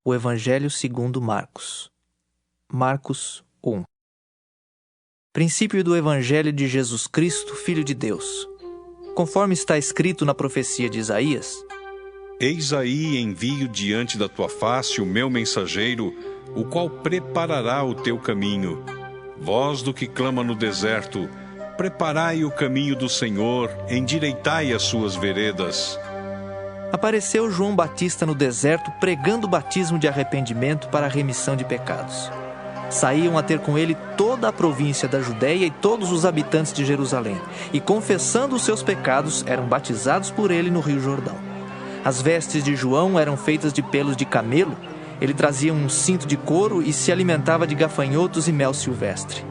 O Evangelho segundo Marcos. Marcos 1. Princípio do Evangelho de Jesus Cristo, Filho de Deus. Conforme está escrito na profecia de Isaías: Eis aí envio diante da tua face o meu mensageiro, o qual preparará o teu caminho. Voz do que clama no deserto: preparai o caminho do Senhor, endireitai as suas veredas. Apareceu João Batista no deserto pregando o batismo de arrependimento para a remissão de pecados. Saíam a ter com ele toda a província da Judéia e todos os habitantes de Jerusalém, e confessando os seus pecados, eram batizados por ele no Rio Jordão. As vestes de João eram feitas de pelos de camelo, ele trazia um cinto de couro e se alimentava de gafanhotos e mel silvestre.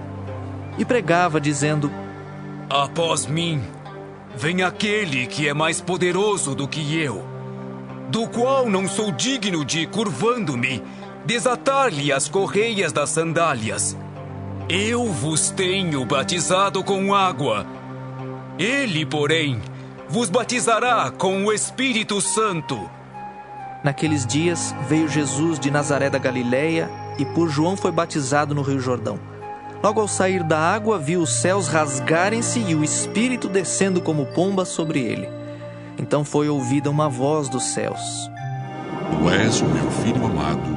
E pregava, dizendo: Após mim, vem aquele que é mais poderoso do que eu, do qual não sou digno de, curvando-me, desatar-lhe as correias das sandálias. Eu vos tenho batizado com água. Ele, porém, vos batizará com o Espírito Santo. Naqueles dias veio Jesus de Nazaré da Galileia e por João foi batizado no Rio Jordão. Logo ao sair da água, viu os céus rasgarem-se e o Espírito descendo como pomba sobre ele. Então foi ouvida uma voz dos céus: Tu és o meu filho amado,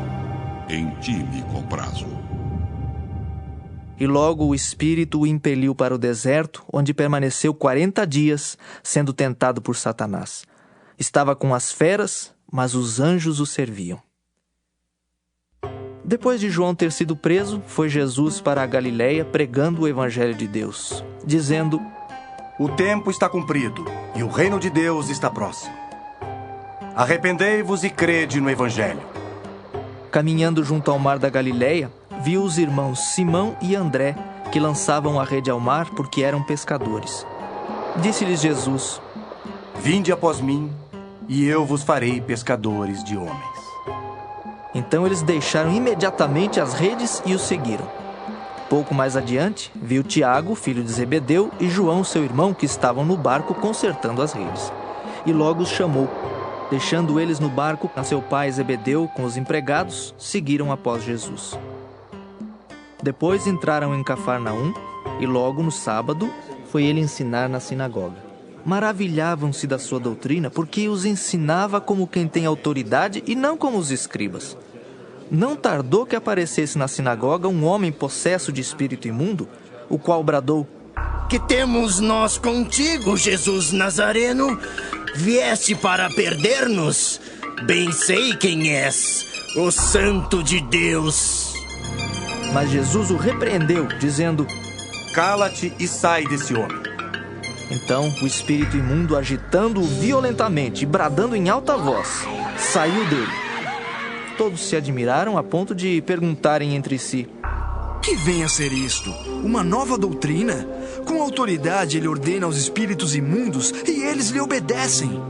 em ti me comprazo. E logo o Espírito o impeliu para o deserto, onde permaneceu 40 dias, sendo tentado por Satanás. Estava com as feras, mas os anjos o serviam. Depois de João ter sido preso, foi Jesus para a Galileia pregando o Evangelho de Deus, dizendo: O tempo está cumprido e o reino de Deus está próximo. Arrependei-vos e crede no Evangelho. Caminhando junto ao mar da Galileia, viu os irmãos Simão e André, que lançavam a rede ao mar porque eram pescadores. Disse-lhes Jesus: Vinde após mim, e eu vos farei pescadores de homens. Então eles deixaram imediatamente as redes e o seguiram. Pouco mais adiante, viu Tiago, filho de Zebedeu, e João, seu irmão, que estavam no barco consertando as redes. E logo os chamou. Deixando eles no barco, a seu pai Zebedeu com os empregados, seguiram após Jesus. Depois entraram em Cafarnaum, e logo no sábado foi ele ensinar na sinagoga. Maravilhavam-se da sua doutrina, porque os ensinava como quem tem autoridade e não como os escribas. Não tardou que aparecesse na sinagoga um homem possesso de espírito imundo, o qual bradou: Que temos nós contigo, Jesus Nazareno? Vieste para perder-nos? Bem sei quem és, o Santo de Deus. Mas Jesus o repreendeu, dizendo: Cala-te e sai desse homem. Então o espírito imundo, agitando-o violentamente e bradando em alta voz, saiu dele. Todos se admiraram a ponto de perguntarem entre si: Que vem a ser isto? Uma nova doutrina? Com autoridade ele ordena aos espíritos imundos e eles lhe obedecem.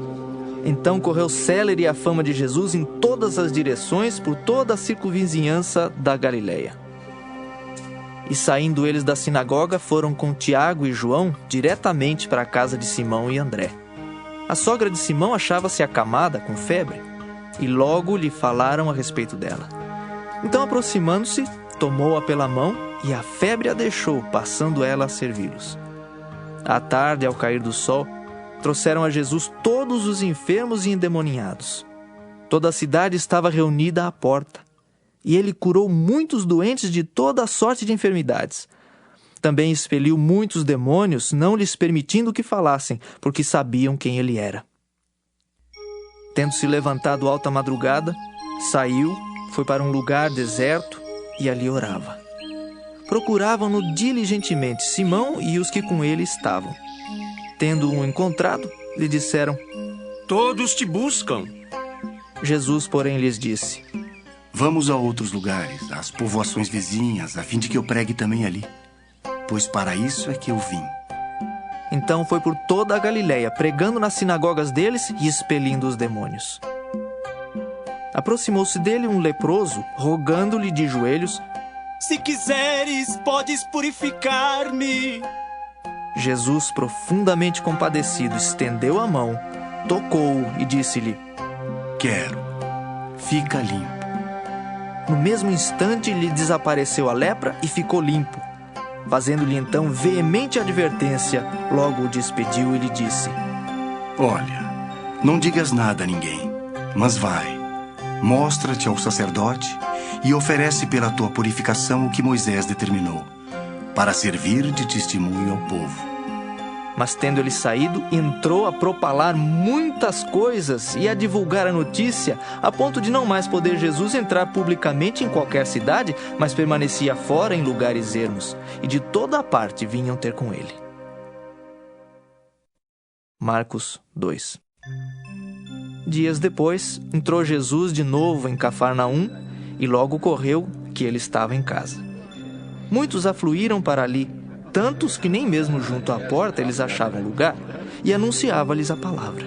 Então correu célere a fama de Jesus em todas as direções por toda a circunvizinhança da Galileia. E saindo eles da sinagoga, foram com Tiago e João diretamente para a casa de Simão e André. A sogra de Simão achava-se acamada com febre, e logo lhe falaram a respeito dela. Então, aproximando-se, tomou-a pela mão, e a febre a deixou, passando ela a servi-los. À tarde, ao cair do sol, trouxeram a Jesus todos os enfermos e endemoniados. Toda a cidade estava reunida à porta. E ele curou muitos doentes de toda a sorte de enfermidades. Também expeliu muitos demônios, não lhes permitindo que falassem, porque sabiam quem ele era. Tendo-se levantado alta madrugada, saiu, foi para um lugar deserto e ali orava. Procuravam-no diligentemente Simão e os que com ele estavam. Tendo-o encontrado, lhe disseram: Todos te buscam. Jesus, porém, lhes disse: Vamos a outros lugares, às povoações vizinhas, a fim de que eu pregue também ali. Pois para isso é que eu vim. Então foi por toda a Galileia, pregando nas sinagogas deles e expelindo os demônios. Aproximou-se dele um leproso, rogando-lhe de joelhos: Se quiseres, podes purificar-me. Jesus, profundamente compadecido, estendeu a mão, tocou-o e disse-lhe: Quero, fica limpo. No mesmo instante lhe desapareceu a lepra e ficou limpo. Fazendo-lhe então veemente advertência, logo o despediu e lhe disse: Olha, não digas nada a ninguém, mas vai, mostra-te ao sacerdote e oferece pela tua purificação o que Moisés determinou, para servir de testemunho ao povo. Mas tendo ele saído, entrou a propalar muitas coisas e a divulgar a notícia, a ponto de não mais poder Jesus entrar publicamente em qualquer cidade, mas permanecia fora em lugares ermos, e de toda a parte vinham ter com ele. Marcos 2. Dias depois, entrou Jesus de novo em Cafarnaum, e logo correu que ele estava em casa. Muitos afluíram para ali, tantos que nem mesmo junto à porta eles achavam lugar, e anunciava-lhes a palavra.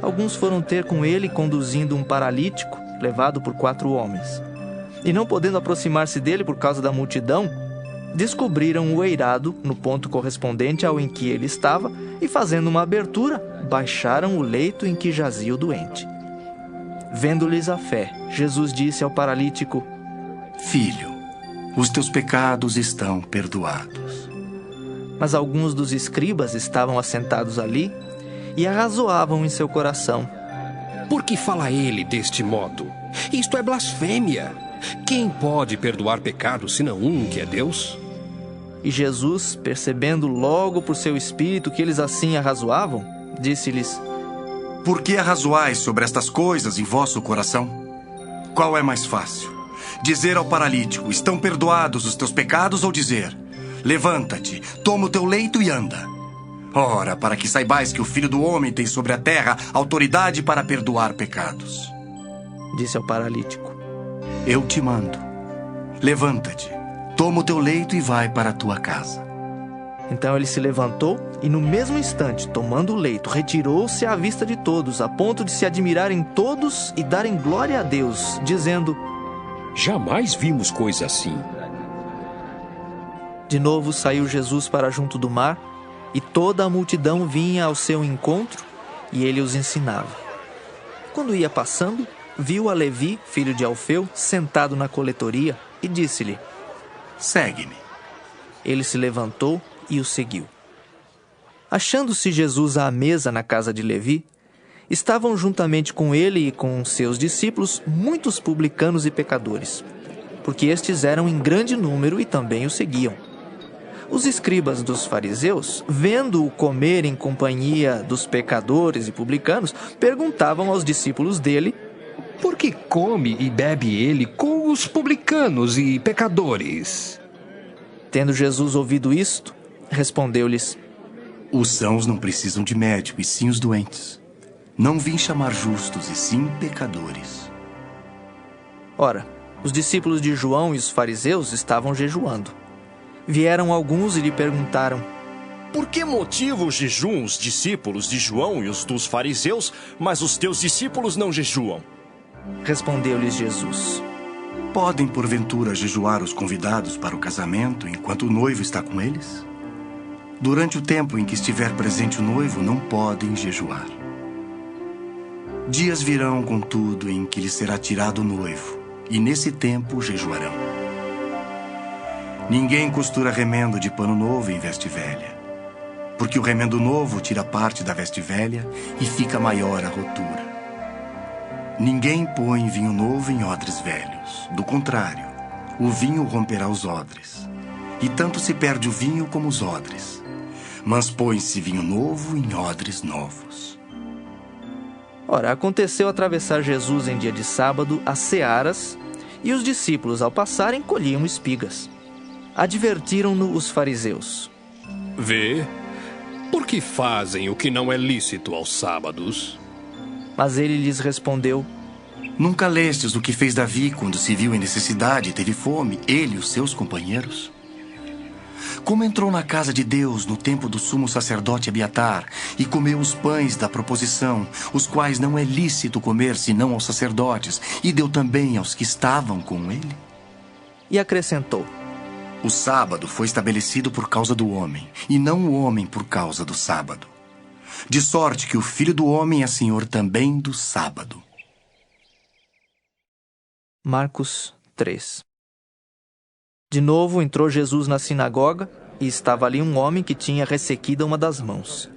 Alguns foram ter com ele conduzindo um paralítico, levado por 4 homens. E não podendo aproximar-se dele por causa da multidão, descobriram o eirado no ponto correspondente ao em que ele estava, e fazendo uma abertura, baixaram o leito em que jazia o doente. Vendo-lhes a fé, Jesus disse ao paralítico: Filho, os teus pecados estão perdoados. Mas alguns dos escribas estavam assentados ali e arrazoavam em seu coração: Por que fala ele deste modo? Isto é blasfêmia. Quem pode perdoar pecados senão um, que é Deus? E Jesus, percebendo logo por seu espírito que eles assim arrazoavam, disse-lhes: Por que arrazoais sobre estas coisas em vosso coração? Qual é mais fácil? Dizer ao paralítico: estão perdoados os teus pecados, ou dizer: levanta-te, toma o teu leito e anda? Ora, para que saibais que o Filho do Homem tem sobre a terra autoridade para perdoar pecados. Disse ao paralítico: Eu te mando, levanta-te, toma o teu leito e vai para a tua casa. Então ele se levantou e no mesmo instante, tomando o leito, retirou-se à vista de todos, a ponto de se admirarem todos e darem glória a Deus, dizendo: Jamais vimos coisa assim. De novo saiu Jesus para junto do mar, e toda a multidão vinha ao seu encontro, e ele os ensinava. Quando ia passando, viu a Levi, filho de Alfeu, sentado na coletoria, e disse-lhe: Segue-me. Ele se levantou e o seguiu. Achando-se Jesus à mesa na casa de Levi, estavam juntamente com ele e com seus discípulos muitos publicanos e pecadores, porque estes eram em grande número e também o seguiam. Os escribas dos fariseus, vendo-o comer em companhia dos pecadores e publicanos, perguntavam aos discípulos dele: Por que come e bebe ele com os publicanos e pecadores? Tendo Jesus ouvido isto, respondeu-lhes: Os sãos não precisam de médico, e sim os doentes. Não vim chamar justos, e sim pecadores. Ora, os discípulos de João e os fariseus estavam jejuando. Vieram alguns e lhe perguntaram: Por que motivo jejuam os discípulos de João e os dos fariseus, mas os teus discípulos não jejuam? Respondeu-lhes Jesus: Podem, porventura, jejuar os convidados para o casamento enquanto o noivo está com eles? Durante o tempo em que estiver presente o noivo, não podem jejuar. Dias virão, contudo, em que lhes será tirado o noivo, e nesse tempo jejuarão. Ninguém costura remendo de pano novo em veste velha, porque o remendo novo tira parte da veste velha e fica maior a rotura. Ninguém põe vinho novo em odres velhos. Do contrário, o vinho romperá os odres, e tanto se perde o vinho como os odres. Mas põe-se vinho novo em odres novos. Ora, aconteceu atravessar Jesus em dia de sábado as searas, e os discípulos, ao passarem, colhiam espigas. Advertiram-no os fariseus: Vê, por que fazem o que não é lícito aos sábados? Mas ele lhes respondeu: Nunca lestes o que fez Davi quando se viu em necessidade e teve fome, ele e os seus companheiros? Como entrou na casa de Deus no tempo do sumo sacerdote Abiatar e comeu os pães da proposição, os quais não é lícito comer senão aos sacerdotes, e deu também aos que estavam com ele? E acrescentou: O sábado foi estabelecido por causa do homem, e não o homem por causa do sábado. De sorte que o Filho do Homem é Senhor também do sábado. Marcos 3. De novo entrou Jesus na sinagoga, e estava ali um homem que tinha ressequida uma das mãos.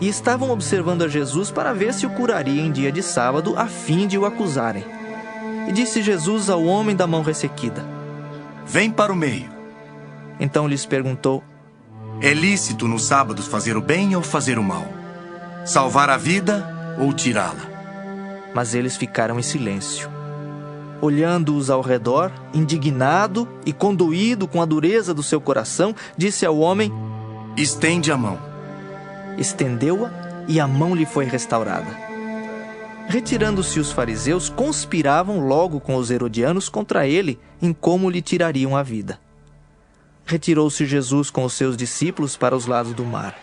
E estavam observando a Jesus para ver se o curaria em dia de sábado, a fim de o acusarem. E disse Jesus ao homem da mão ressequida: Vem para o meio. Então lhes perguntou: É lícito nos sábados fazer o bem ou fazer o mal? Salvar a vida ou tirá-la? Mas eles ficaram em silêncio. Olhando-os ao redor, indignado e condoído com a dureza do seu coração, disse ao homem: Estende a mão. Estendeu-a e a mão lhe foi restaurada. Retirando-se os fariseus, conspiravam logo com os herodianos contra ele em como lhe tirariam a vida. Retirou-se Jesus com os seus discípulos para os lados do mar.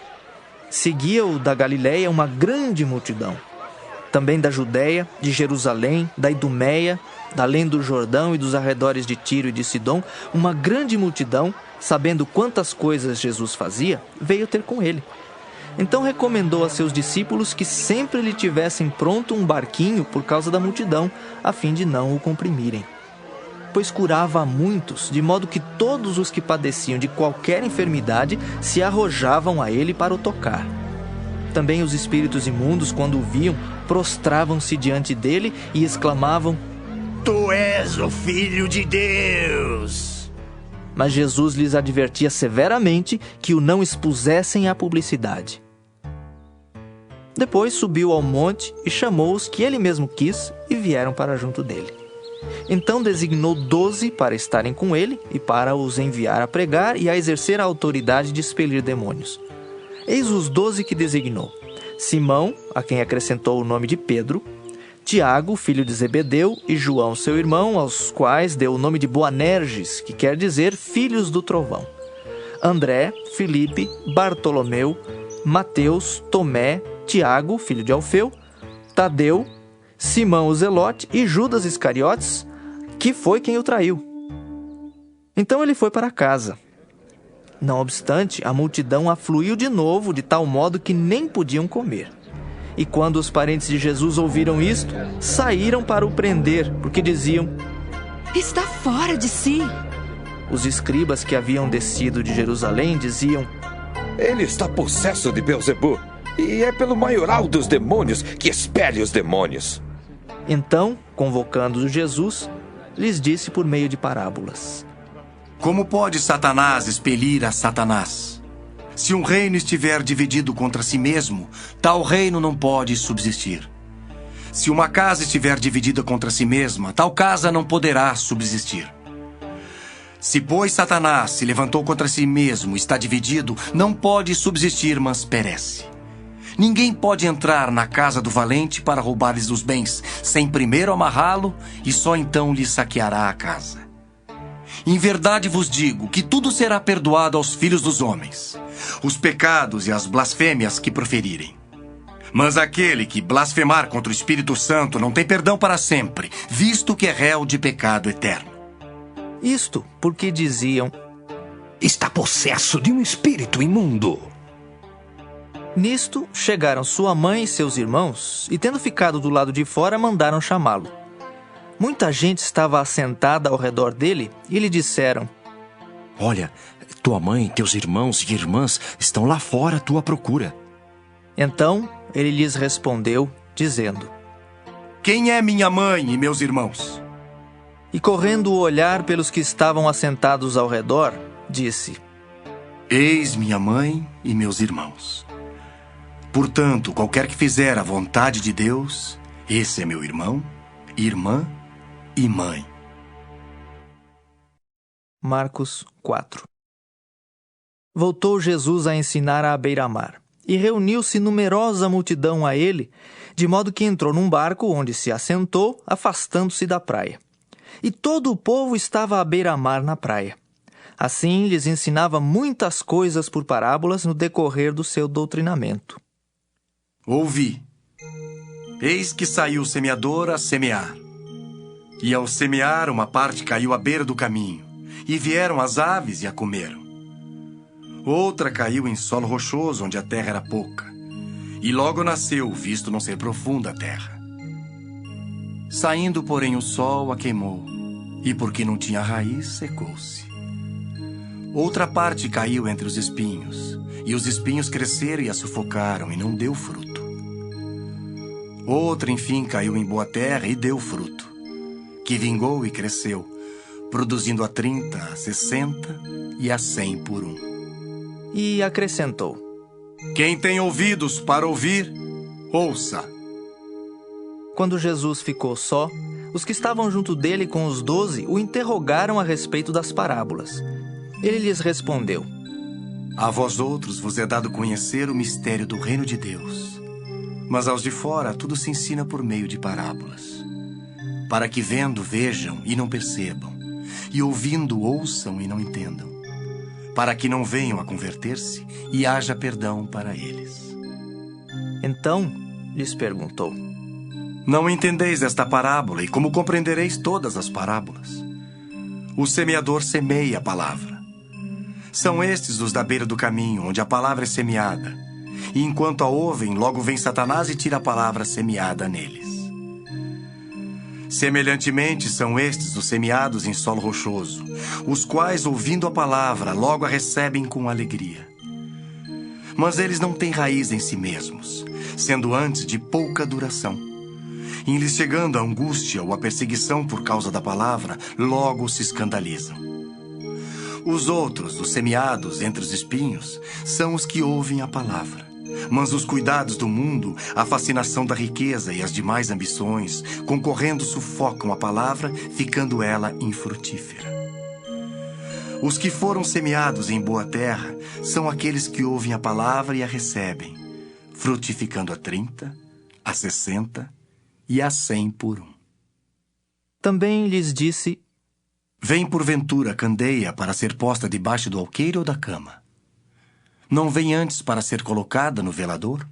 Seguia-o da Galiléia uma grande multidão. Também da Judéia, de Jerusalém, da Idumeia, da além do Jordão e dos arredores de Tiro e de Sidom, uma grande multidão, sabendo quantas coisas Jesus fazia, veio ter com ele. Então recomendou a seus discípulos que sempre lhe tivessem pronto um barquinho por causa da multidão, a fim de não o comprimirem. Pois curava a muitos, de modo que todos os que padeciam de qualquer enfermidade se arrojavam a ele para o tocar. Também os espíritos imundos, quando o viam, prostravam-se diante dele e exclamavam: Tu és o Filho de Deus! Mas Jesus lhes advertia severamente que o não expusessem à publicidade. Depois subiu ao monte e chamou os que ele mesmo quis e vieram para junto dele. Então designou 12 para estarem com ele e para os enviar a pregar e a exercer a autoridade de expelir demônios. Eis os 12 que designou: Simão, a quem acrescentou o nome de Pedro, Tiago, filho de Zebedeu, e João, seu irmão, aos quais deu o nome de Boanerges, que quer dizer filhos do trovão. André, Filipe, Bartolomeu, Mateus, Tomé, Tiago, filho de Alfeu, Tadeu, Simão o Zelote e Judas Iscariotes, que foi quem o traiu. Então ele foi para casa. Não obstante, a multidão afluiu de novo, de tal modo que nem podiam comer. E quando os parentes de Jesus ouviram isto, saíram para o prender, porque diziam: Está fora de si. Os escribas que haviam descido de Jerusalém diziam: Ele está possesso de Beelzebu, e é pelo maioral dos demônios que expele os demônios. Então, convocando Jesus, lhes disse por meio de parábolas: Como pode Satanás expelir a Satanás? Se um reino estiver dividido contra si mesmo, tal reino não pode subsistir. Se uma casa estiver dividida contra si mesma, tal casa não poderá subsistir. Se, pois, Satanás se levantou contra si mesmo, está dividido, não pode subsistir, mas perece. Ninguém pode entrar na casa do valente para roubar-lhes os bens, sem primeiro amarrá-lo, e só então lhe saqueará a casa. Em verdade vos digo que tudo será perdoado aos filhos dos homens, os pecados e as blasfêmias que proferirem. Mas aquele que blasfemar contra o Espírito Santo não tem perdão para sempre, visto que é réu de pecado eterno. Isto porque diziam: Está possesso de um espírito imundo. Nisto chegaram sua mãe e seus irmãos, e tendo ficado do lado de fora, mandaram chamá-lo. Muita gente estava assentada ao redor dele e lhe disseram: Olha, tua mãe, teus irmãos e irmãs estão lá fora à tua procura. Então ele lhes respondeu, dizendo: Quem é minha mãe e meus irmãos? E correndo o olhar pelos que estavam assentados ao redor, disse: Eis minha mãe e meus irmãos. Portanto, qualquer que fizer a vontade de Deus, esse é meu irmão, irmã e mãe. Marcos 4. Voltou Jesus a ensinar à beira-mar, e reuniu-se numerosa multidão a ele, de modo que entrou num barco onde se assentou, afastando-se da praia. E todo o povo estava à beira-mar na praia. Assim lhes ensinava muitas coisas por parábolas no decorrer do seu doutrinamento. Ouvi. Eis que saiu o semeador a semear. E ao semear, uma parte caiu à beira do caminho, e vieram as aves e a comeram. Outra caiu em solo rochoso, onde a terra era pouca, e logo nasceu, visto não ser profunda a terra. Saindo, porém, o sol a queimou, e porque não tinha raiz, secou-se. Outra parte caiu entre os espinhos, e os espinhos cresceram e a sufocaram, e não deu fruto. Outra, enfim, caiu em boa terra e deu fruto, que vingou e cresceu, produzindo a 30, a 60 e a 100 por um. E acrescentou: Quem tem ouvidos para ouvir, ouça. Quando Jesus ficou só, os que estavam junto dele com os 12 o interrogaram a respeito das parábolas. Ele lhes respondeu: A vós outros vos é dado conhecer o mistério do reino de Deus, mas aos de fora tudo se ensina por meio de parábolas, para que vendo vejam e não percebam, e ouvindo ouçam e não entendam, para que não venham a converter-se e haja perdão para eles. Então lhes perguntou: Não entendeis esta parábola, e como compreendereis todas as parábolas? O semeador semeia a palavra. São estes os da beira do caminho, onde a palavra é semeada. E enquanto a ouvem, logo vem Satanás e tira a palavra semeada neles. Semelhantemente, são estes os semeados em solo rochoso, os quais, ouvindo a palavra, logo a recebem com alegria. Mas eles não têm raiz em si mesmos, sendo antes de pouca duração. Em lhes chegando a angústia ou a perseguição por causa da palavra, logo se escandalizam. Os outros, os semeados entre os espinhos, são os que ouvem a palavra. Mas os cuidados do mundo, a fascinação da riqueza e as demais ambições, concorrendo, sufocam a palavra, ficando ela infrutífera. Os que foram semeados em boa terra são aqueles que ouvem a palavra e a recebem, frutificando a 30, a 60 e a 100 por um. Também lhes disse: Vem porventura a candeia para ser posta debaixo do alqueire ou da cama? Não vem antes para ser colocada no velador?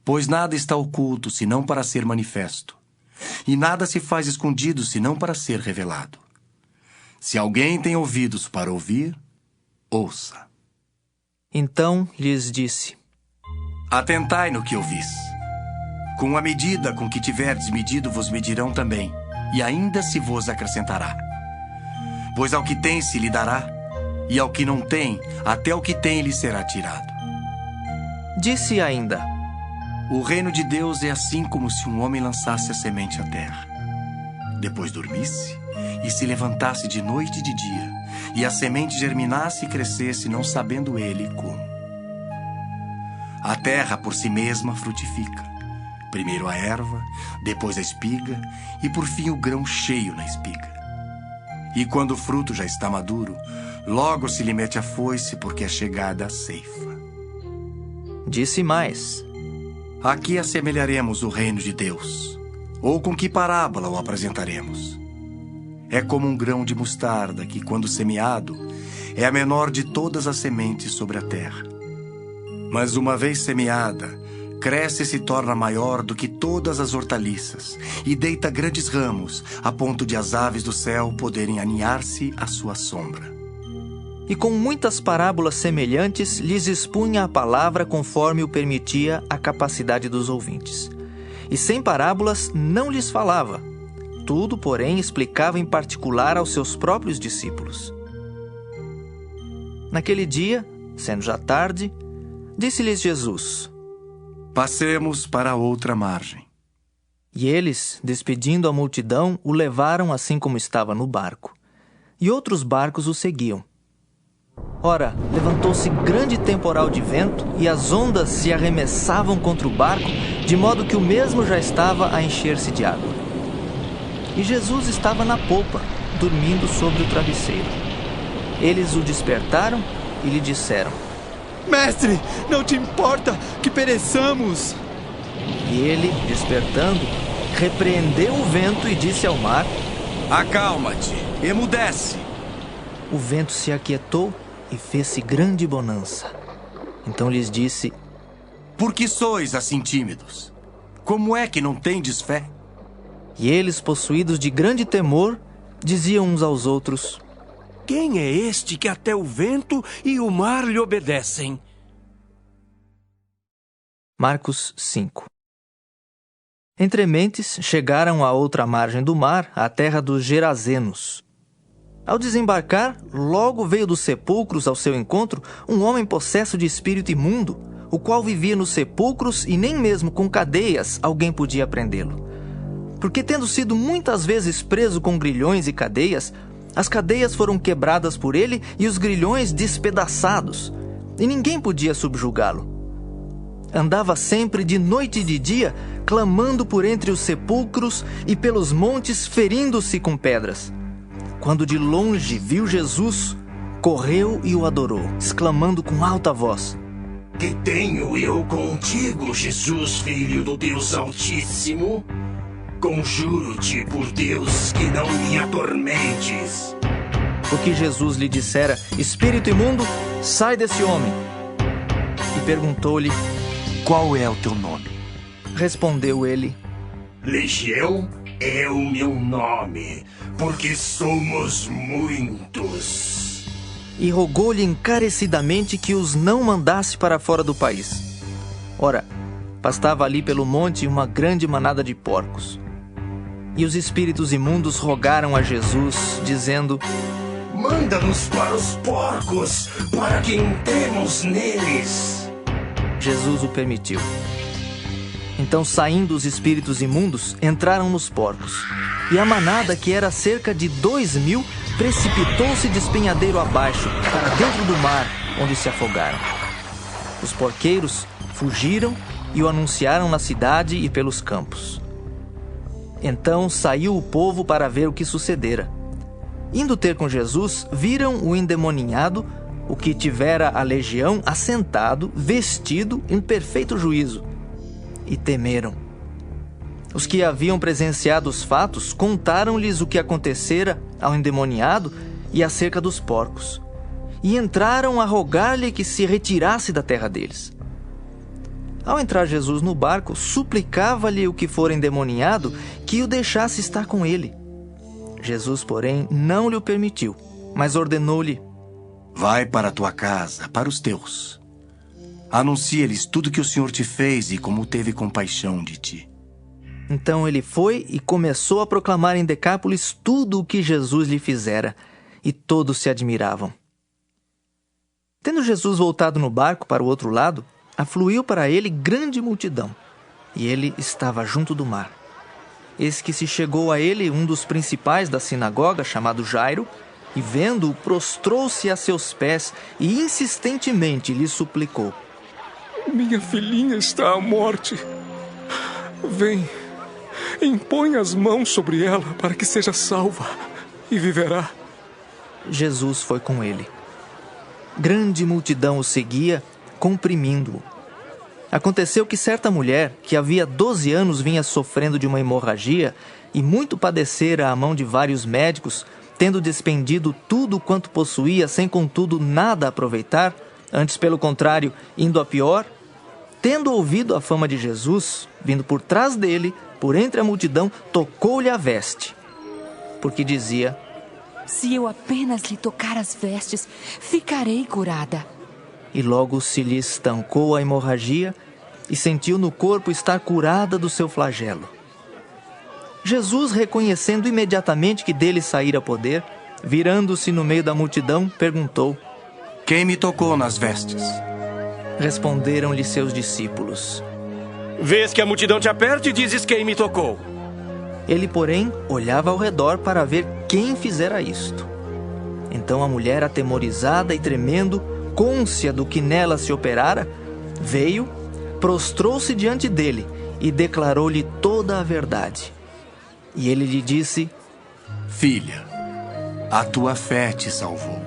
Pois nada está oculto, senão para ser manifesto, e nada se faz escondido, senão para ser revelado. Se alguém tem ouvidos para ouvir, ouça. Então lhes disse: Atentai no que ouvis. Com a medida com que tiverdes medido, vos medirão também, e ainda se vos acrescentará. Pois ao que tem se lhe dará, e ao que não tem, até o que tem lhe será tirado. Disse ainda: O reino de Deus é assim como se um homem lançasse a semente à terra. Depois dormisse e se levantasse de noite e de dia, e a semente germinasse e crescesse, não sabendo ele como. A terra por si mesma frutifica. Primeiro a erva, depois a espiga, e por fim o grão cheio na espiga. E quando o fruto já está maduro, logo se lhe mete a foice, porque é chegada a ceifa. Disse mais: A que assemelharemos o reino de Deus? Ou com que parábola o apresentaremos? É como um grão de mostarda que, quando semeado, é a menor de todas as sementes sobre a terra. Mas uma vez semeada, cresce e se torna maior do que todas as hortaliças, e deita grandes ramos, a ponto de as aves do céu poderem aninhar-se à sua sombra. E com muitas parábolas semelhantes lhes expunha a palavra conforme o permitia a capacidade dos ouvintes. E sem parábolas não lhes falava. Tudo, porém, explicava em particular aos seus próprios discípulos. Naquele dia, sendo já tarde, disse-lhes Jesus: Passemos para outra margem. E eles, despedindo a multidão, o levaram assim como estava no barco. E outros barcos o seguiam. Ora, levantou-se grande temporal de vento, e as ondas se arremessavam contra o barco, de modo que o mesmo já estava a encher-se de água. E Jesus estava na popa, dormindo sobre o travesseiro. Eles o despertaram e lhe disseram: Mestre, não te importa que pereçamos? E ele, despertando, repreendeu o vento e disse ao mar: Acalma-te, emudece. O vento se aquietou e fez-se grande bonança. Então lhes disse: Por que sois assim tímidos? Como é que não tendes fé? E eles, possuídos de grande temor, diziam uns aos outros: Quem é este que até o vento e o mar lhe obedecem? Marcos 5. Entrementes, chegaram à outra margem do mar, à terra dos Gerazenos. Ao desembarcar, logo veio dos sepulcros ao seu encontro um homem possesso de espírito imundo, o qual vivia nos sepulcros e nem mesmo com cadeias alguém podia prendê-lo. Porque, tendo sido muitas vezes preso com grilhões e cadeias, as cadeias foram quebradas por ele e os grilhões despedaçados, e ninguém podia subjugá-lo. Andava sempre de noite e de dia, clamando por entre os sepulcros e pelos montes, ferindo-se com pedras. Quando de longe viu Jesus, correu e o adorou, exclamando com alta voz: Que tenho eu contigo, Jesus, Filho do Deus Altíssimo? Conjuro-te por Deus que não me atormentes. Porque Jesus lhe dissera: Espírito imundo, sai desse homem. E perguntou-lhe: Qual é o teu nome? Respondeu ele: Legião é o meu nome, porque somos muitos. E rogou-lhe encarecidamente que os não mandasse para fora do país. Ora, pastava ali pelo monte uma grande manada de porcos. E os espíritos imundos rogaram a Jesus, dizendo: Manda-nos para os porcos, para que entremos neles. Jesus o permitiu. Então, saindo os espíritos imundos, entraram nos porcos. E a manada, que era cerca de 2.000, precipitou-se despenhadeiro abaixo, para dentro do mar, onde se afogaram. Os porqueiros fugiram e o anunciaram na cidade e pelos campos. Então saiu o povo para ver o que sucedera. Indo ter com Jesus, viram o endemoninhado, o que tivera a legião, assentado, vestido, em perfeito juízo, e temeram. Os que haviam presenciado os fatos contaram-lhes o que acontecera ao endemoniado e acerca dos porcos, e entraram a rogar-lhe que se retirasse da terra deles. Ao entrar Jesus no barco, suplicava-lhe o que fora endemoniado que o deixasse estar com ele. Jesus, porém, não lhe o permitiu, mas ordenou-lhe: Vai para a tua casa, para os teus. Anuncia-lhes tudo que o Senhor te fez e como teve compaixão de ti. Então ele foi e começou a proclamar em Decápolis tudo o que Jesus lhe fizera, e todos se admiravam. Tendo Jesus voltado no barco para o outro lado, afluiu para ele grande multidão, e ele estava junto do mar. Eis que se chegou a ele um dos principais da sinagoga, chamado Jairo, e vendo-o, prostrou-se a seus pés e insistentemente lhe suplicou: Minha filhinha está à morte. Vem, impõe as mãos sobre ela para que seja salva e viverá. Jesus foi com ele. Grande multidão o seguia, comprimindo-o. Aconteceu que certa mulher, que havia 12 anos vinha sofrendo de uma hemorragia e muito padecera à mão de vários médicos, tendo despendido tudo quanto possuía, sem contudo nada aproveitar, antes pelo contrário, indo a pior, tendo ouvido a fama de Jesus, vindo por trás dele, por entre a multidão, tocou-lhe a veste, porque dizia: Se eu apenas lhe tocar as vestes, ficarei curada. E logo se lhe estancou a hemorragia e sentiu no corpo estar curada do seu flagelo. Jesus, reconhecendo imediatamente que dele saíra poder, virando-se no meio da multidão, perguntou: Quem me tocou nas vestes? Responderam-lhe seus discípulos: Vês que a multidão te aperta e dizes quem me tocou. Ele, porém, olhava ao redor para ver quem fizera isto. Então a mulher, atemorizada e tremendo, cônscia do que nela se operara, veio, prostrou-se diante dele e declarou-lhe toda a verdade. E ele lhe disse: Filha, a tua fé te salvou.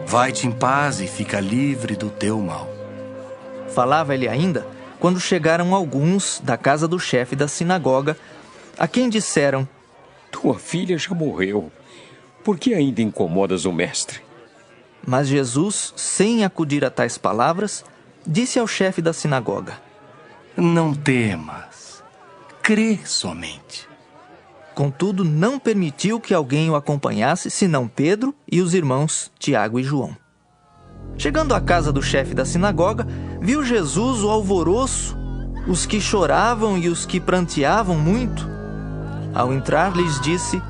Vai-te em paz e fica livre do teu mal. Falava ele ainda, quando chegaram alguns da casa do chefe da sinagoga, a quem disseram: Tua filha já morreu. Por que ainda incomodas o mestre? Mas Jesus, sem acudir a tais palavras, disse ao chefe da sinagoga: Não temas, crê somente. Contudo, não permitiu que alguém o acompanhasse, senão Pedro e os irmãos Tiago e João. Chegando à casa do chefe da sinagoga, viu Jesus o alvoroço os que choravam e os que pranteavam muito. Ao entrar, lhes disse: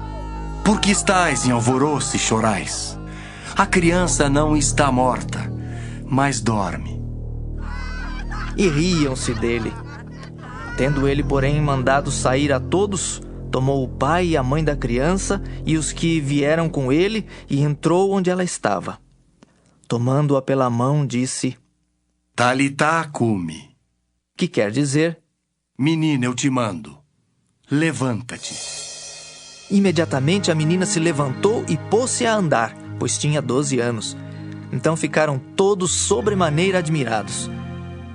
Por que estáis em alvoroço e chorais? A criança não está morta, mas dorme. E riam-se dele. Tendo ele, porém, mandado sair a todos, tomou o pai e a mãe da criança e os que vieram com ele e entrou onde ela estava. Tomando-a pela mão, disse: Talitá cumi, que quer dizer: Menina, eu te mando, levanta-te. Imediatamente a menina se levantou e pôs-se a andar, pois tinha 12 anos. Então ficaram todos sobremaneira admirados.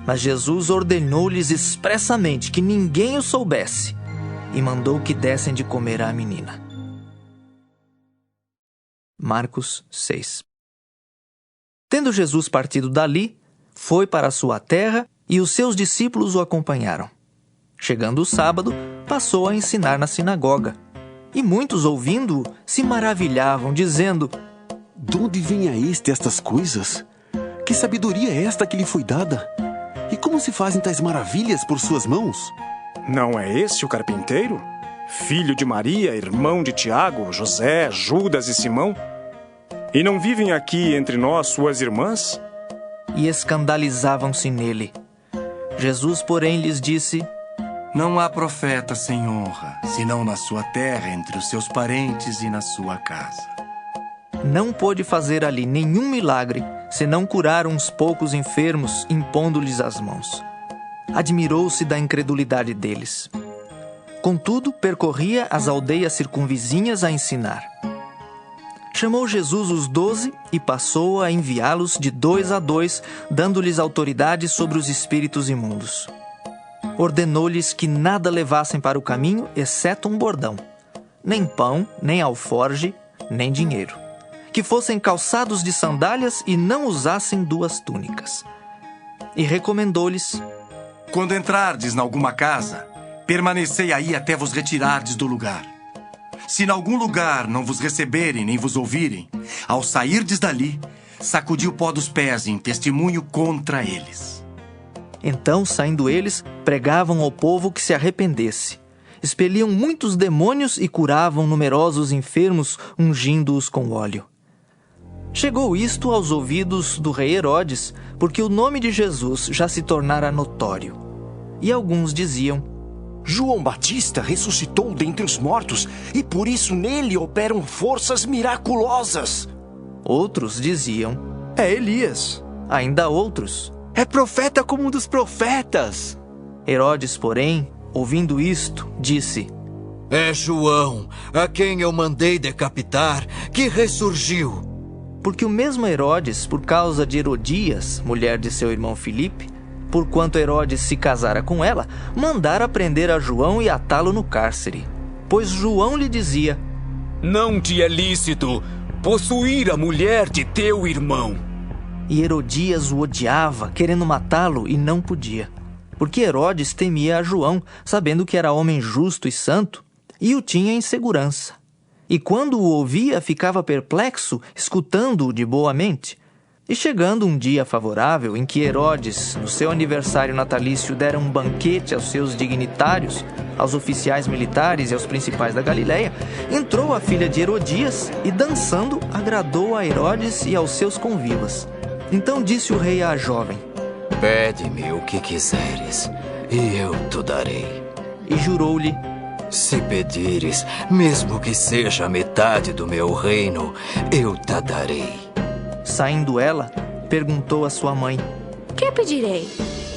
Mas Jesus ordenou-lhes expressamente que ninguém o soubesse e mandou que dessem de comer à menina. Marcos 6. Tendo Jesus partido dali, foi para a sua terra e os seus discípulos o acompanharam. Chegando o sábado, passou a ensinar na sinagoga. E muitos, ouvindo-o, se maravilhavam, dizendo: De onde vem a este estas coisas? Que sabedoria é esta que lhe foi dada? E como se fazem tais maravilhas por suas mãos? Não é esse o carpinteiro? Filho de Maria, irmão de Tiago, José, Judas e Simão? E não vivem aqui entre nós suas irmãs? E escandalizavam-se nele. Jesus, porém, lhes disse: Não há profeta sem honra, senão na sua terra, entre os seus parentes e na sua casa. Não pôde fazer ali nenhum milagre, senão curar uns poucos enfermos, impondo-lhes as mãos. Admirou-se da incredulidade deles. Contudo, percorria as aldeias circunvizinhas a ensinar. Chamou Jesus os 12 e passou a enviá-los de 2 a 2, dando-lhes autoridade sobre os espíritos imundos. Ordenou-lhes que nada levassem para o caminho, exceto um bordão. Nem pão, nem alforge, nem dinheiro. Que fossem calçados de sandálias e não usassem 2 túnicas. E recomendou-lhes: Quando entrardes em alguma casa, permanecei aí até vos retirardes do lugar. Se em algum lugar não vos receberem nem vos ouvirem, ao sairdes dali, sacudi o pó dos pés em testemunho contra eles. Então, saindo eles, pregavam ao povo que se arrependesse. Expeliam muitos demônios e curavam numerosos enfermos, ungindo-os com óleo. Chegou isto aos ouvidos do rei Herodes, porque o nome de Jesus já se tornara notório. E alguns diziam: João Batista ressuscitou dentre os mortos, e por isso nele operam forças miraculosas. Outros diziam: É Elias. Ainda outros: É profeta como um dos profetas. Herodes, porém, ouvindo isto, disse: É João, a quem eu mandei decapitar, que ressurgiu. Porque o mesmo Herodes, por causa de Herodias, mulher de seu irmão Filipe, porquanto Herodes se casara com ela, mandara prender a João e atá-lo no cárcere. Pois João lhe dizia: Não te é lícito possuir a mulher de teu irmão. E Herodias o odiava, querendo matá-lo, e não podia. Porque Herodes temia a João, sabendo que era homem justo e santo, e o tinha em segurança. E quando o ouvia, ficava perplexo, escutando-o de boa mente. E chegando um dia favorável, em que Herodes, no seu aniversário natalício, dera um banquete aos seus dignitários, aos oficiais militares e aos principais da Galileia, entrou a filha de Herodias e, dançando, agradou a Herodes e aos seus convivas. Então disse o rei à jovem: Pede-me o que quiseres, e eu te darei. E jurou-lhe: Se pedires, mesmo que seja a metade do meu reino, eu te darei. Saindo ela, perguntou à sua mãe: Que pedirei?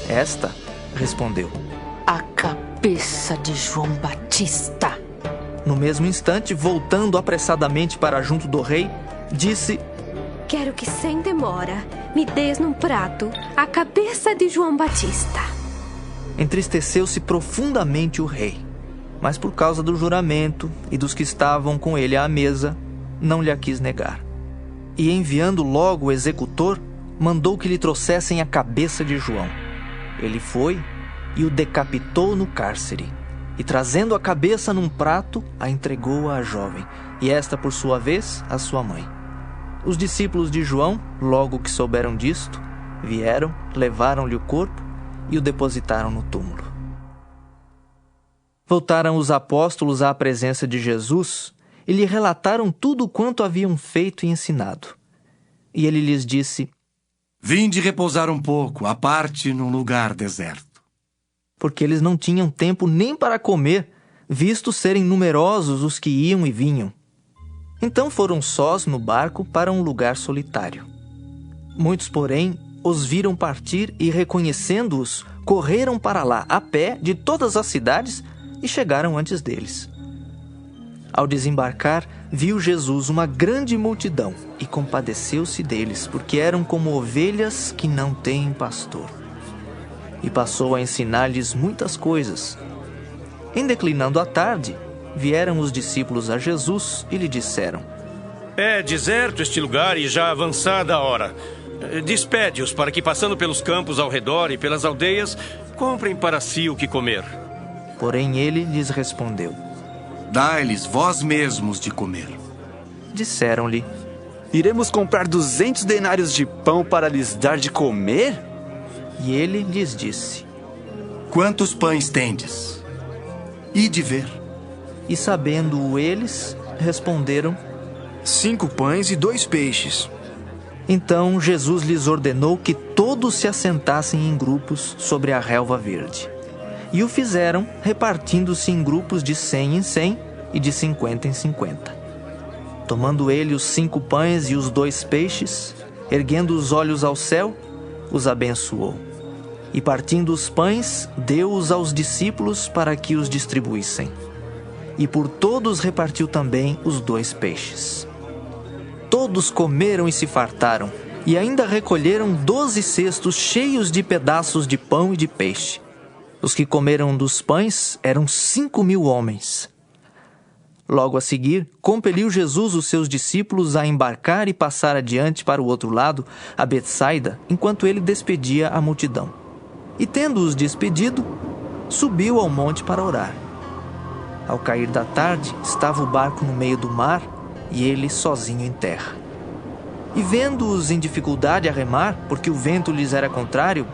Esta respondeu: A cabeça de João Batista. No mesmo instante, voltando apressadamente para junto do rei, disse: Quero que sem demora me des num prato a cabeça de João Batista. Entristeceu-se profundamente o rei, mas por causa do juramento e dos que estavam com ele à mesa, não lhe a quis negar. E enviando logo o executor, mandou que lhe trouxessem a cabeça de João. Ele foi e o decapitou no cárcere, e trazendo a cabeça num prato, a entregou à jovem, e esta, por sua vez, à sua mãe. Os discípulos de João, logo que souberam disto, vieram, levaram-lhe o corpo e o depositaram no túmulo. Voltaram os apóstolos à presença de Jesus e lhe relataram tudo quanto haviam feito e ensinado. E ele lhes disse: Vinde repousar um pouco, à parte num lugar deserto. Porque eles não tinham tempo nem para comer, visto serem numerosos os que iam e vinham. Então foram sós no barco para um lugar solitário. Muitos, porém, os viram partir e, reconhecendo-os, correram para lá a pé de todas as cidades e chegaram antes deles. Ao desembarcar, viu Jesus uma grande multidão e compadeceu-se deles, porque eram como ovelhas que não têm pastor. E passou a ensinar-lhes muitas coisas. Em declinando a tarde, vieram os discípulos a Jesus e lhe disseram: É deserto este lugar e já avançada a hora. Despede-os para que, passando pelos campos ao redor e pelas aldeias, comprem para si o que comer. Porém ele lhes respondeu: Dai-lhes vós mesmos de comer. Disseram-lhe: Iremos comprar 200 denários de pão para lhes dar de comer? E ele lhes disse: Quantos pães tendes? Ide ver. E sabendo-o eles, responderam: 5 pães e 2 peixes. Então Jesus lhes ordenou que todos se assentassem em grupos sobre a relva verde. E o fizeram, repartindo-se em grupos de 100 em 100 e de 50 em 50. Tomando ele os 5 pães e os 2 peixes, erguendo os olhos ao céu, os abençoou. E partindo os pães, deu-os aos discípulos para que os distribuíssem. E por todos repartiu também os 2 peixes. Todos comeram e se fartaram, e ainda recolheram 12 cestos cheios de pedaços de pão e de peixe. Os que comeram dos pães eram 5.000 homens. Logo a seguir, compeliu Jesus os seus discípulos a embarcar e passar adiante para o outro lado, a Betsaida, enquanto ele despedia a multidão. E tendo-os despedido, subiu ao monte para orar. Ao cair da tarde, estava o barco no meio do mar e ele sozinho em terra. E vendo-os em dificuldade a remar, porque o vento lhes era contrário,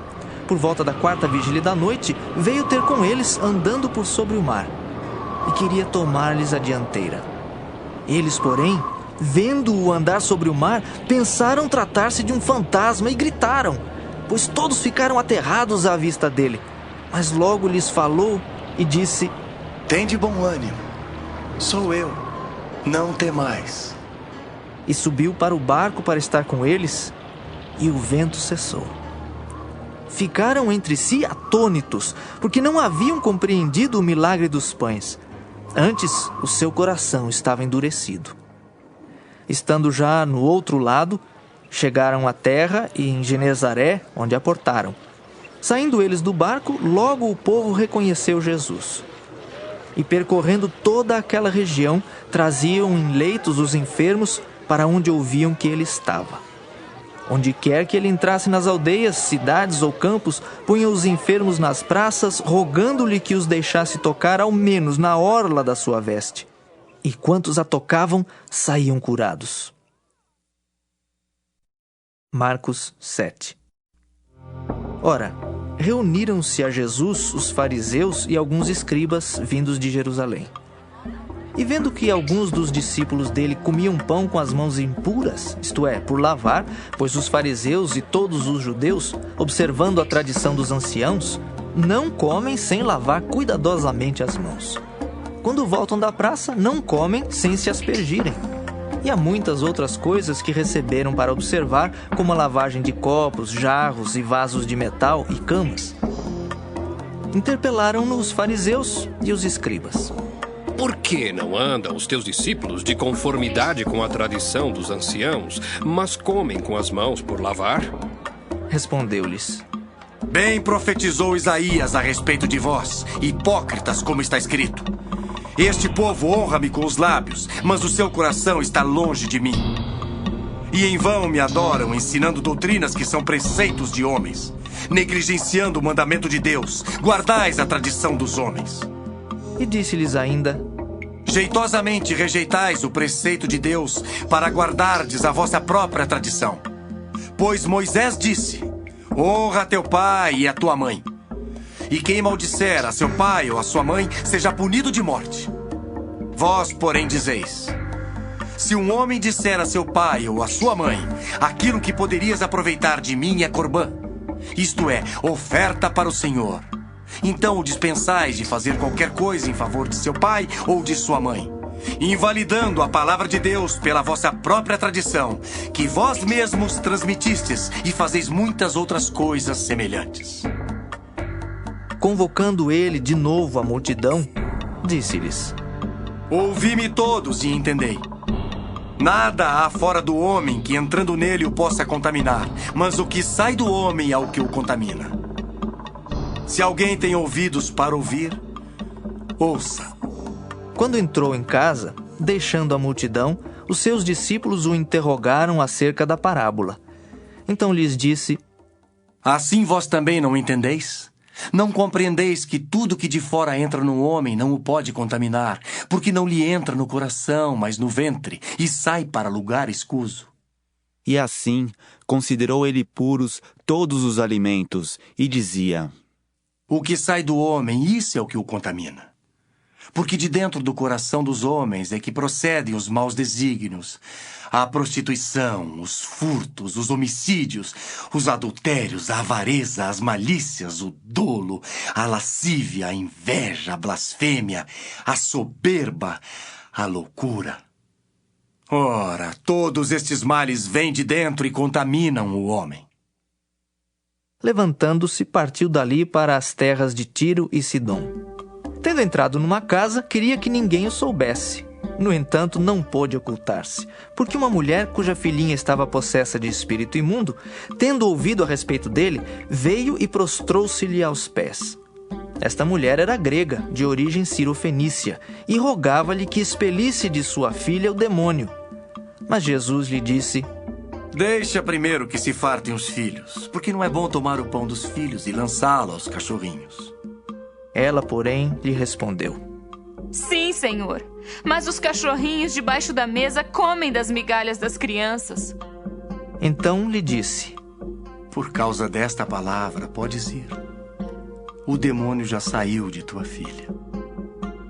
por volta da 4ª vigília da noite, veio ter com eles andando por sobre o mar, e queria tomar-lhes a dianteira. Eles, porém, vendo-o andar sobre o mar, pensaram tratar-se de um fantasma e gritaram, pois todos ficaram aterrados à vista dele. Mas logo lhes falou e disse: Tende bom ânimo, sou eu, não temais. E subiu para o barco para estar com eles, e o vento cessou. Ficaram entre si atônitos, porque não haviam compreendido o milagre dos pães. Antes, o seu coração estava endurecido. Estando já no outro lado, chegaram à terra e em Genezaré, onde aportaram. Saindo eles do barco, logo o povo reconheceu Jesus. E percorrendo toda aquela região, traziam em leitos os enfermos para onde ouviam que ele estava. Onde quer que ele entrasse nas aldeias, cidades ou campos, punha os enfermos nas praças, rogando-lhe que os deixasse tocar ao menos na orla da sua veste. E quantos a tocavam, saíam curados. Marcos 7. Ora, reuniram-se a Jesus os fariseus e alguns escribas vindos de Jerusalém. E vendo que alguns dos discípulos dele comiam pão com as mãos impuras, isto é, por lavar, pois os fariseus e todos os judeus, observando a tradição dos anciãos, não comem sem lavar cuidadosamente as mãos. Quando voltam da praça, não comem sem se aspergirem. E há muitas outras coisas que receberam para observar, como a lavagem de copos, jarros e vasos de metal e camas. Interpelaram-no os fariseus e os escribas. Por que não andam os teus discípulos de conformidade com a tradição dos anciãos, mas comem com as mãos por lavar? Respondeu-lhes: Bem profetizou Isaías a respeito de vós, hipócritas, como está escrito. Este povo honra-me com os lábios, mas o seu coração está longe de mim. E em vão me adoram, ensinando doutrinas que são preceitos de homens, negligenciando o mandamento de Deus. Guardais a tradição dos homens. E disse-lhes ainda: Jeitosamente rejeitais o preceito de Deus para guardardes a vossa própria tradição. Pois Moisés disse: Honra teu pai e a tua mãe. E quem maldisser a seu pai ou a sua mãe, seja punido de morte. Vós, porém, dizeis: se um homem disser a seu pai ou a sua mãe, aquilo que poderias aproveitar de mim é corbã, isto é, oferta para o Senhor, então o dispensais de fazer qualquer coisa em favor de seu pai ou de sua mãe, invalidando a palavra de Deus pela vossa própria tradição, que vós mesmos transmitistes, e fazeis muitas outras coisas semelhantes. Convocando ele de novo a multidão, disse-lhes: ouvi-me todos e entendei. Nada há fora do homem que entrando nele o possa contaminar, mas o que sai do homem é o que o contamina. Se alguém tem ouvidos para ouvir, ouça. Quando entrou em casa, deixando a multidão, os seus discípulos o interrogaram acerca da parábola. Então lhes disse: assim vós também não entendeis? Não compreendeis que tudo que de fora entra no homem não o pode contaminar, porque não lhe entra no coração, mas no ventre, e sai para lugar escuso? E assim considerou ele puros todos os alimentos, e dizia: o que sai do homem, isso é o que o contamina. Porque de dentro do coração dos homens é que procedem os maus desígnios, a prostituição, os furtos, os homicídios, os adultérios, a avareza, as malícias, o dolo, a lascívia, a inveja, a blasfêmia, a soberba, a loucura. Ora, todos estes males vêm de dentro e contaminam o homem. Levantando-se, partiu dali para as terras de Tiro e Sidom. Tendo entrado numa casa, queria que ninguém o soubesse. No entanto, não pôde ocultar-se, porque uma mulher cuja filhinha estava possessa de espírito imundo, tendo ouvido a respeito dele, veio e prostrou-se-lhe aos pés. Esta mulher era grega, de origem cirofenícia, e rogava-lhe que expelisse de sua filha o demônio. Mas Jesus lhe disse: deixa primeiro que se fartem os filhos, porque não é bom tomar o pão dos filhos e lançá-lo aos cachorrinhos. Ela, porém, lhe respondeu: sim, Senhor, mas os cachorrinhos debaixo da mesa comem das migalhas das crianças. Então lhe disse: por causa desta palavra podes ir. O demônio já saiu de tua filha.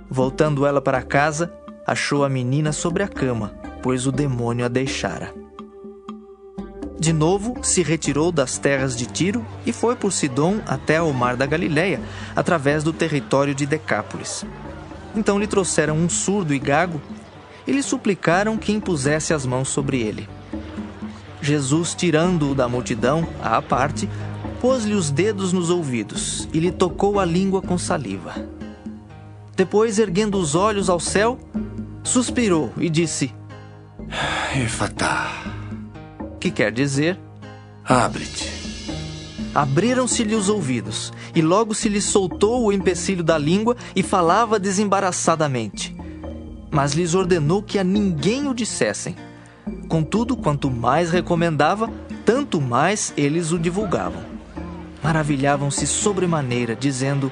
Voltando ela para casa, achou a menina sobre a cama, pois o demônio a deixara. De novo, se retirou das terras de Tiro e foi por Sidom até ao mar da Galileia, através do território de Decápolis. Então lhe trouxeram um surdo e gago e lhe suplicaram que impusesse as mãos sobre ele. Jesus, tirando-o da multidão, à parte, pôs-lhe os dedos nos ouvidos e lhe tocou a língua com saliva. Depois, erguendo os olhos ao céu, suspirou e disse: Efatá, que quer dizer: abre-te. Abriram-se-lhe os ouvidos, e logo se lhe soltou o empecilho da língua e falava desembaraçadamente. Mas lhes ordenou que a ninguém o dissessem. Contudo, quanto mais recomendava, tanto mais eles o divulgavam. Maravilhavam-se sobremaneira, dizendo: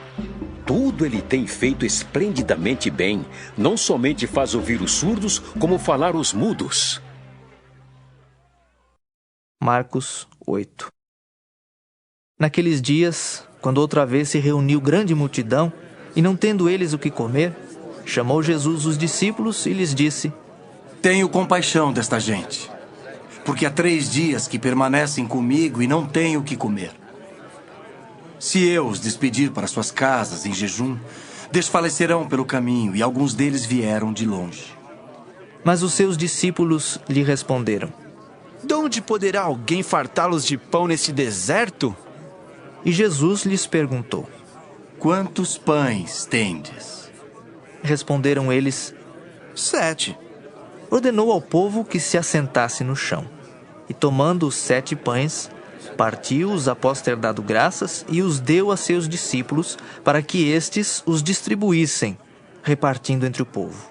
tudo ele tem feito esplendidamente bem. Não somente faz ouvir os surdos, como falar os mudos. Marcos 8. Naqueles dias, quando outra vez se reuniu grande multidão, e não tendo eles o que comer, chamou Jesus os discípulos e lhes disse: tenho compaixão desta gente, porque há 3 dias que permanecem comigo e não têm o que comer. Se eu os despedir para suas casas em jejum, desfalecerão pelo caminho, e alguns deles vieram de longe. Mas os seus discípulos lhe responderam: de onde poderá alguém fartá-los de pão neste deserto? E Jesus lhes perguntou: quantos pães tendes? Responderam eles: 7. Ordenou ao povo que se assentasse no chão. E tomando os 7 pães, partiu-os após ter dado graças e os deu a seus discípulos, para que estes os distribuíssem, repartindo entre o povo.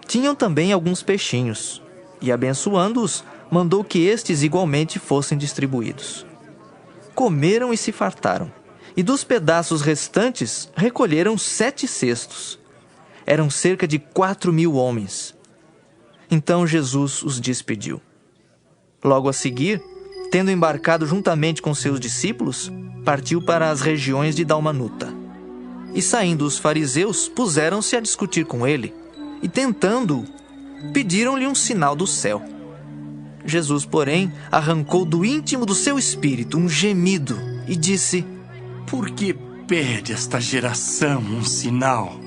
Tinham também alguns peixinhos, e abençoando-os, mandou que estes igualmente fossem distribuídos. Comeram e se fartaram, e dos pedaços restantes recolheram 7 cestos. Eram cerca de 4.000 homens. Então Jesus os despediu. Logo a seguir, tendo embarcado juntamente com seus discípulos, partiu para as regiões de Dalmanuta. E saindo os fariseus, puseram-se a discutir com ele, e tentando-o, pediram-lhe um sinal do céu. Jesus, porém, arrancou do íntimo do seu espírito um gemido e disse: Por que pede esta geração um sinal?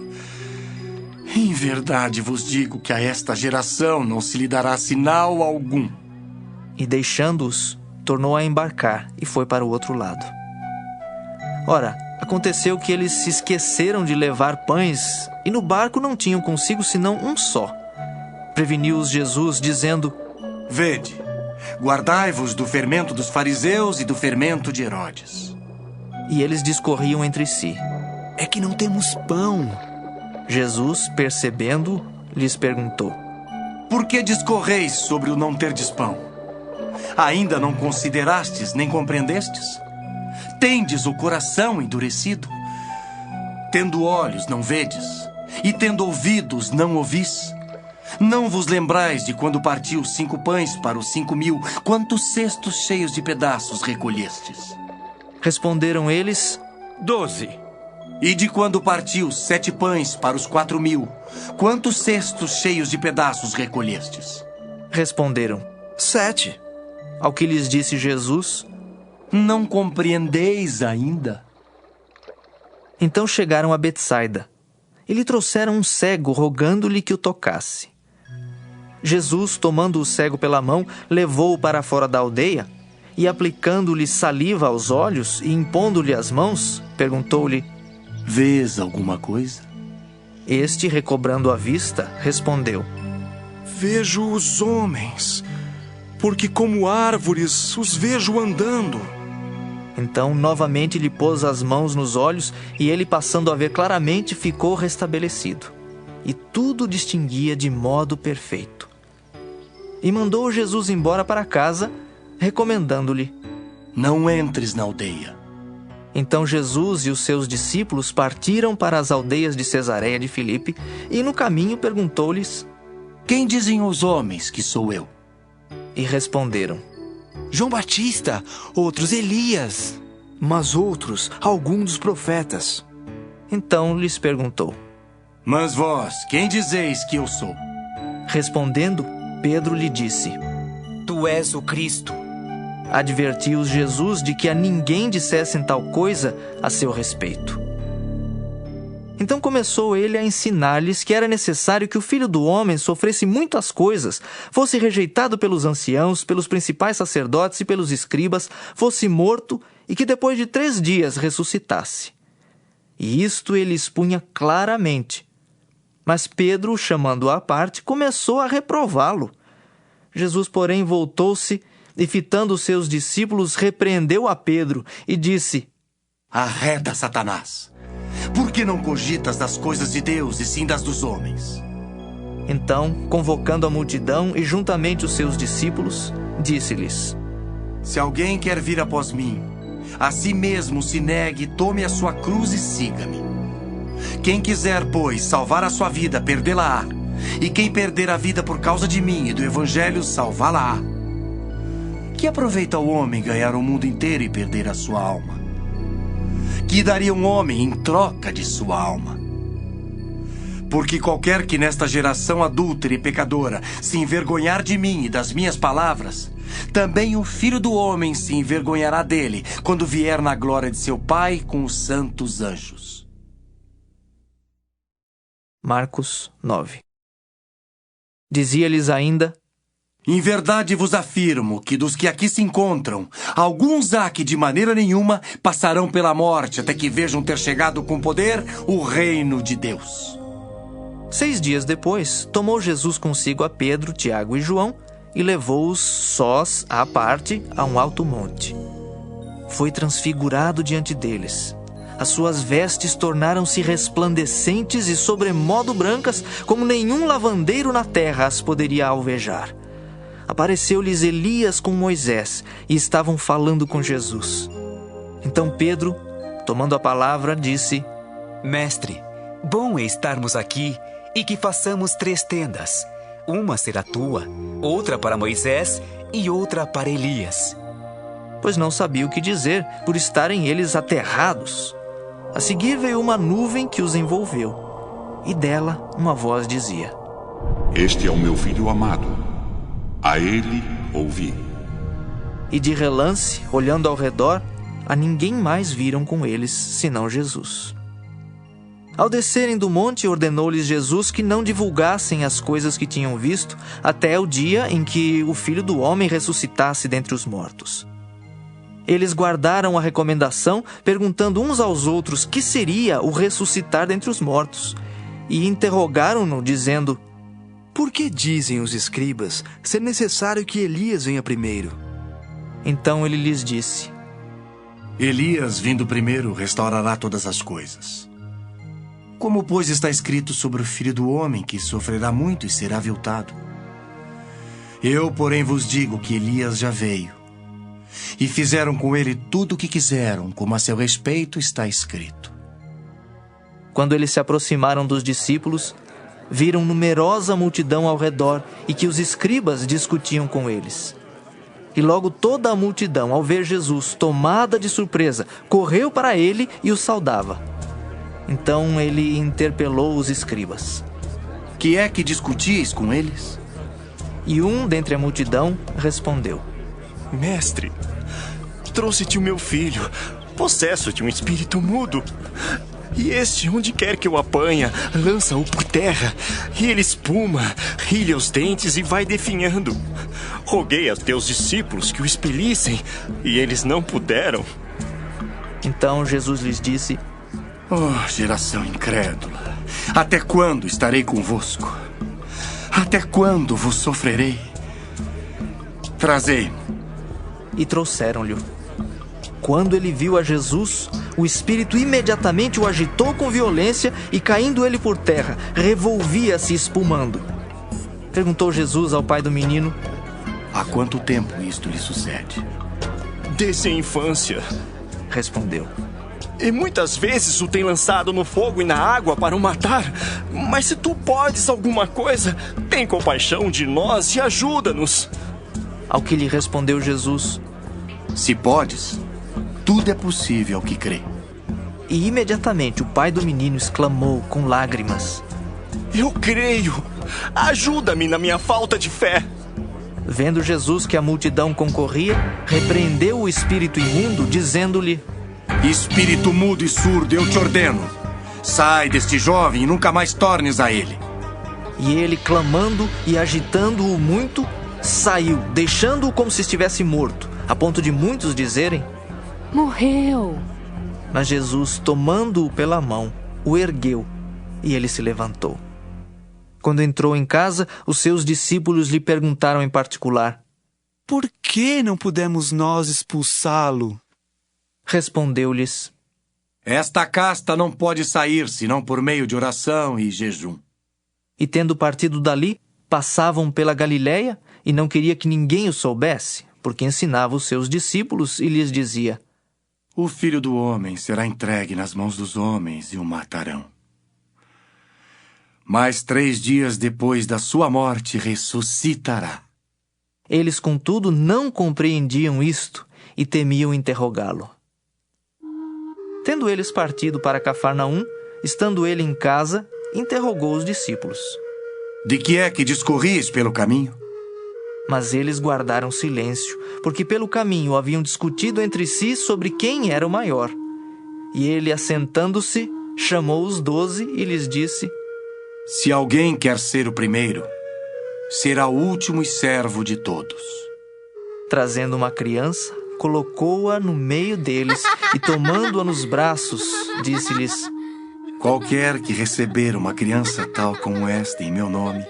Em verdade vos digo que a esta geração não se lhe dará sinal algum. E deixando-os, tornou a embarcar e foi para o outro lado. Ora, aconteceu que eles se esqueceram de levar pães e no barco não tinham consigo senão um só. Preveniu-os Jesus, dizendo: Vede, guardai-vos do fermento dos fariseus e do fermento de Herodes. E eles discorriam entre si: É que não temos pão. Jesus, percebendo, lhes perguntou: Por que discorreis sobre o não terdes pão? Ainda não considerastes nem compreendestes? Tendes o coração endurecido? Tendo olhos, não vedes? E tendo ouvidos, não ouvis? Não vos lembrais de quando partiu 5 pães para os 5.000, quantos cestos cheios de pedaços recolhestes? Responderam eles: 12. E de quando partiu 7 pães para os 4.000, quantos cestos cheios de pedaços recolhestes? Responderam: 7. Ao que lhes disse Jesus: Não compreendeis ainda? Então chegaram a Betsaida e lhe trouxeram um cego, rogando-lhe que o tocasse. Jesus, tomando o cego pela mão, levou-o para fora da aldeia e, aplicando-lhe saliva aos olhos e impondo-lhe as mãos, perguntou-lhe: Vês alguma coisa? Este, recobrando a vista, respondeu: Vejo os homens, porque como árvores os vejo andando. Então, novamente lhe pôs as mãos nos olhos e ele, passando a ver claramente, ficou restabelecido. E tudo distinguia de modo perfeito. E mandou Jesus embora para casa, recomendando-lhe: Não entres na aldeia. Então Jesus e os seus discípulos partiram para as aldeias de Cesareia de Filipe e no caminho perguntou-lhes: Quem dizem os homens que sou eu? E responderam: João Batista, outros Elias, mas outros, algum dos profetas. Então lhes perguntou: Mas vós, quem dizeis que eu sou? Respondendo, Pedro lhe disse: Tu és o Cristo. Advertiu-os Jesus de que a ninguém dissessem tal coisa a seu respeito. Então começou ele a ensinar-lhes que era necessário que o Filho do Homem sofresse muitas coisas, fosse rejeitado pelos anciãos, pelos principais sacerdotes e pelos escribas, fosse morto e que depois de 3 dias ressuscitasse. E isto ele expunha claramente. Mas Pedro, chamando-o à parte, começou a reprová-lo. Jesus, porém, voltou-se e, fitando os seus discípulos, repreendeu a Pedro e disse: Arreda, Satanás! Por que não cogitas das coisas de Deus e sim das dos homens? Então, convocando a multidão e juntamente os seus discípulos, disse-lhes: Se alguém quer vir após mim, a si mesmo se negue, tome a sua cruz e siga-me. Quem quiser, pois, salvar a sua vida, perdê-la-á. E quem perder a vida por causa de mim e do Evangelho, salvá-la-á. Que aproveita o homem ganhar o mundo inteiro e perder a sua alma? Que daria um homem em troca de sua alma? Porque qualquer que nesta geração adúltera e pecadora se envergonhar de mim e das minhas palavras, também o Filho do Homem se envergonhará dele, quando vier na glória de seu Pai com os santos anjos. Marcos 9. Dizia-lhes ainda: Em verdade vos afirmo que dos que aqui se encontram, alguns há que de maneira nenhuma passarão pela morte até que vejam ter chegado com poder o reino de Deus. 6 dias depois, tomou Jesus consigo a Pedro, Tiago e João e levou-os sós à parte a um alto monte. Foi transfigurado diante deles. As suas vestes tornaram-se resplandecentes e sobremodo brancas, como nenhum lavandeiro na terra as poderia alvejar. Apareceu-lhes Elias com Moisés e estavam falando com Jesus. Então Pedro, tomando a palavra, disse: Mestre, bom é estarmos aqui e que façamos 3 tendas. Uma será tua, outra para Moisés e outra para Elias. pois não sabia o que dizer, por estarem eles aterrados. A seguir veio uma nuvem que os envolveu, e dela uma voz dizia: Este é o meu filho amado. A ele ouvi. E de relance, olhando ao redor, a ninguém mais viram com eles, senão Jesus. Ao descerem do monte, ordenou-lhes Jesus que não divulgassem as coisas que tinham visto, até o dia em que o Filho do Homem ressuscitasse dentre os mortos. Eles guardaram a recomendação, perguntando uns aos outros que seria o ressuscitar dentre os mortos, e interrogaram-no, dizendo: Por que dizem os escribas ser necessário que Elias venha primeiro? Então ele lhes disse: Elias, vindo primeiro, restaurará todas as coisas. Como, pois, está escrito sobre o Filho do Homem, que sofrerá muito e será aviltado? Eu, porém, vos digo que Elias já veio, e fizeram com ele tudo o que quiseram, como a seu respeito está escrito. Quando eles se aproximaram dos discípulos, viram numerosa multidão ao redor e que os escribas discutiam com eles. E logo toda a multidão, ao ver Jesus, tomada de surpresa, correu para ele e o saudava. Então ele interpelou os escribas: Que é que discutis com eles? E um dentre a multidão respondeu: Mestre, trouxe-te o meu filho, possesso de um espírito mudo. E este, onde quer que o apanha, lança-o por terra, e ele espuma, rilha os dentes e vai definhando. Roguei a teus discípulos que o expelissem, e eles não puderam. Então Jesus lhes disse: Oh, geração incrédula, até quando estarei convosco? Até quando vos sofrerei? Trazei-mo. E trouxeram-lhe. Quando ele viu a Jesus, o espírito imediatamente o agitou com violência e, caindo ele por terra, revolvia-se espumando. Perguntou Jesus ao pai do menino: Há quanto tempo isto lhe sucede? Desde a infância, respondeu. E muitas vezes o tem lançado no fogo e na água para o matar. Mas se tu podes alguma coisa, tem compaixão de nós e ajuda-nos. Ao que lhe respondeu Jesus: Se podes, tudo é possível ao que crê. E imediatamente o pai do menino exclamou com lágrimas: Eu creio, ajuda-me na minha falta de fé. Vendo Jesus que a multidão concorria, repreendeu o espírito imundo, dizendo-lhe: Espírito mudo e surdo, eu te ordeno, sai deste jovem e nunca mais tornes a ele. E ele, clamando e agitando-o muito, saiu, deixando-o como se estivesse morto, a ponto de muitos dizerem: Morreu. Mas Jesus, tomando-o pela mão, o ergueu, e ele se levantou. Quando entrou em casa, os seus discípulos lhe perguntaram em particular: Por que não pudemos nós expulsá-lo? Respondeu-lhes: Esta casta não pode sair senão por meio de oração e jejum. E tendo partido dali, passavam pela Galiléia, e não queria que ninguém o soubesse, porque ensinava os seus discípulos e lhes dizia: O Filho do Homem será entregue nas mãos dos homens e o matarão. Mas 3 dias depois da sua morte ressuscitará. Eles, contudo, não compreendiam isto e temiam interrogá-lo. Tendo eles partido para Cafarnaum, estando ele em casa, interrogou os discípulos: De que é que discorris pelo caminho? Mas eles guardaram silêncio, porque pelo caminho haviam discutido entre si sobre quem era o maior. E ele, assentando-se, chamou os 12 e lhes disse: Se alguém quer ser o primeiro, será o último e servo de todos. Trazendo uma criança, colocou-a no meio deles e, tomando-a nos braços, disse-lhes: Qualquer que receber uma criança tal como esta em meu nome,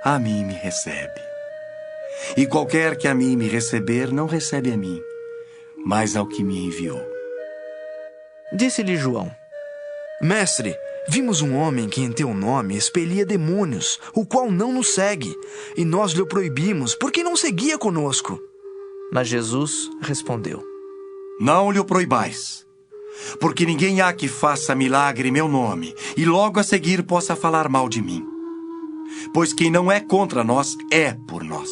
a mim me recebe. E qualquer que a mim me receber, não recebe a mim, mas ao que me enviou. Disse-lhe João: Mestre, vimos um homem que em teu nome expelia demônios, o qual não nos segue, e nós lhe proibimos, porque não seguia conosco. Mas Jesus respondeu: Não lhe proibais, porque ninguém há que faça milagre em meu nome, e logo a seguir possa falar mal de mim. Pois quem não é contra nós, é por nós.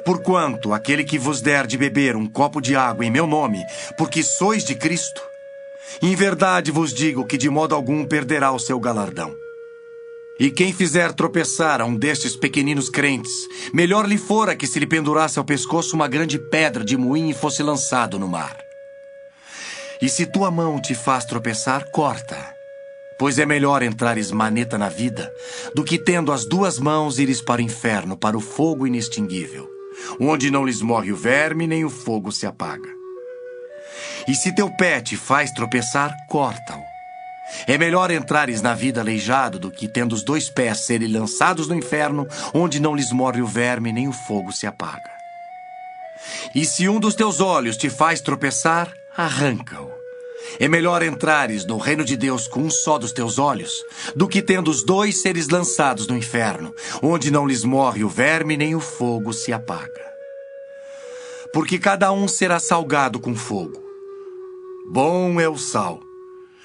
Porquanto aquele que vos der de beber um copo de água em meu nome, porque sois de Cristo, em verdade vos digo que de modo algum perderá o seu galardão. E quem fizer tropeçar a um destes pequeninos crentes, melhor lhe fora que se lhe pendurasse ao pescoço uma grande pedra de moinho e fosse lançado no mar. E se tua mão te faz tropeçar, corta. Pois é melhor entrares maneta na vida, do que tendo as duas mãos ires para o inferno, para o fogo inextinguível, onde não lhes morre o verme, nem o fogo se apaga. E se teu pé te faz tropeçar, corta-o. É melhor entrares na vida aleijado, do que tendo os 2 pés serem lançados no inferno, onde não lhes morre o verme, nem o fogo se apaga. E se um dos teus olhos te faz tropeçar, arranca-o. É melhor entrares no reino de Deus com um só dos teus olhos, do que tendo os 2 seres lançados no inferno, onde não lhes morre o verme, nem o fogo se apaga. Porque cada um será salgado com fogo. Bom é o sal,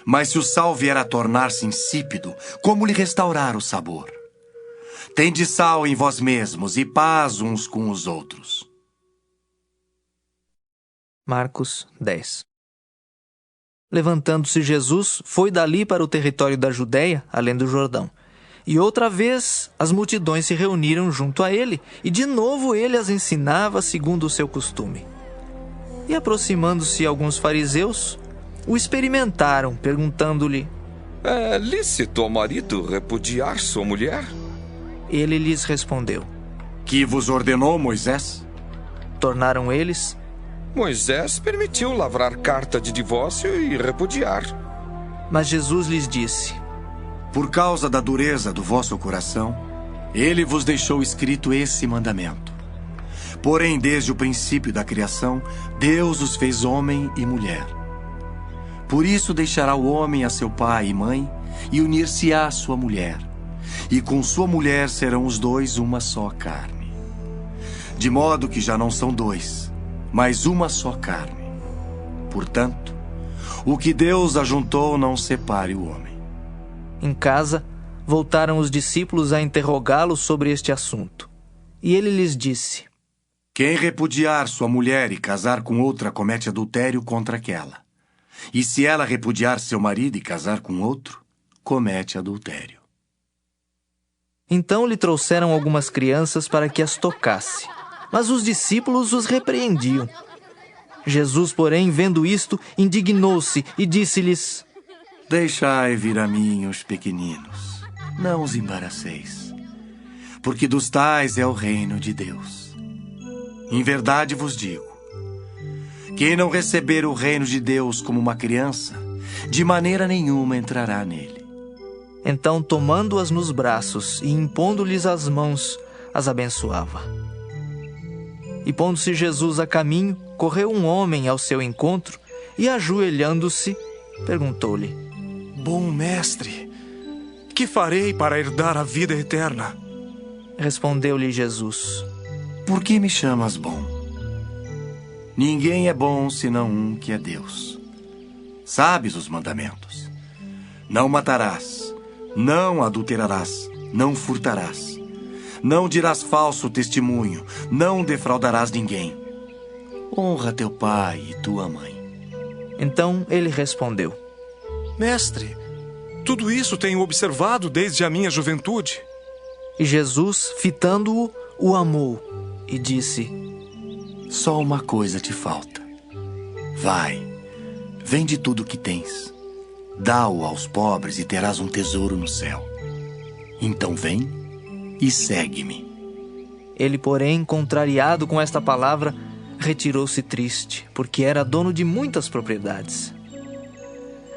mas se o sal vier a tornar-se insípido, como lhe restaurar o sabor? Tende sal em vós mesmos e paz uns com os outros. Marcos 10. Levantando-se Jesus, foi dali para o território da Judéia, além do Jordão. E outra vez as multidões se reuniram junto a ele, e de novo ele as ensinava segundo o seu costume. E aproximando-se alguns fariseus, o experimentaram, perguntando-lhe: É lícito ao marido repudiar sua mulher? Ele lhes respondeu: Que vos ordenou Moisés? Tornaram eles: Moisés permitiu lavrar carta de divórcio e repudiar. Mas Jesus lhes disse: Por causa da dureza do vosso coração, ele vos deixou escrito esse mandamento. Porém, desde o princípio da criação, Deus os fez homem e mulher. Por isso deixará o homem a seu pai e mãe, e unir-se-á à sua mulher. E com sua mulher serão os 2 uma só carne. De modo que já não são 2, mas uma só carne. Portanto, o que Deus ajuntou não separe o homem. Em casa, voltaram os discípulos a interrogá-lo sobre este assunto. E ele lhes disse: Quem repudiar sua mulher e casar com outra comete adultério contra aquela. E se ela repudiar seu marido e casar com outro, comete adultério. Então lhe trouxeram algumas crianças para que as tocasse. Mas os discípulos os repreendiam. Jesus, porém, vendo isto, indignou-se e disse-lhes: Deixai vir a mim os pequeninos, não os embaraceis, porque dos tais é o reino de Deus. Em verdade vos digo, quem não receber o reino de Deus como uma criança, de maneira nenhuma entrará nele. Então, tomando-as nos braços e impondo-lhes as mãos, as abençoava. E pondo-se Jesus a caminho, correu um homem ao seu encontro e, ajoelhando-se, perguntou-lhe: Bom mestre, que farei para herdar a vida eterna? Respondeu-lhe Jesus: Por que me chamas bom? Ninguém é bom senão um que é Deus. Sabes os mandamentos: não matarás, não adulterarás, não furtarás, não dirás falso testemunho, não defraudarás ninguém. Honra teu pai e tua mãe. Então ele respondeu: Mestre, tudo isso tenho observado desde a minha juventude. E Jesus, fitando-o, o amou e disse: Só uma coisa te falta. Vai, vende tudo o que tens, dá-o aos pobres e terás um tesouro no céu. Então vem e segue-me. Ele, porém, contrariado com esta palavra, retirou-se triste, porque era dono de muitas propriedades.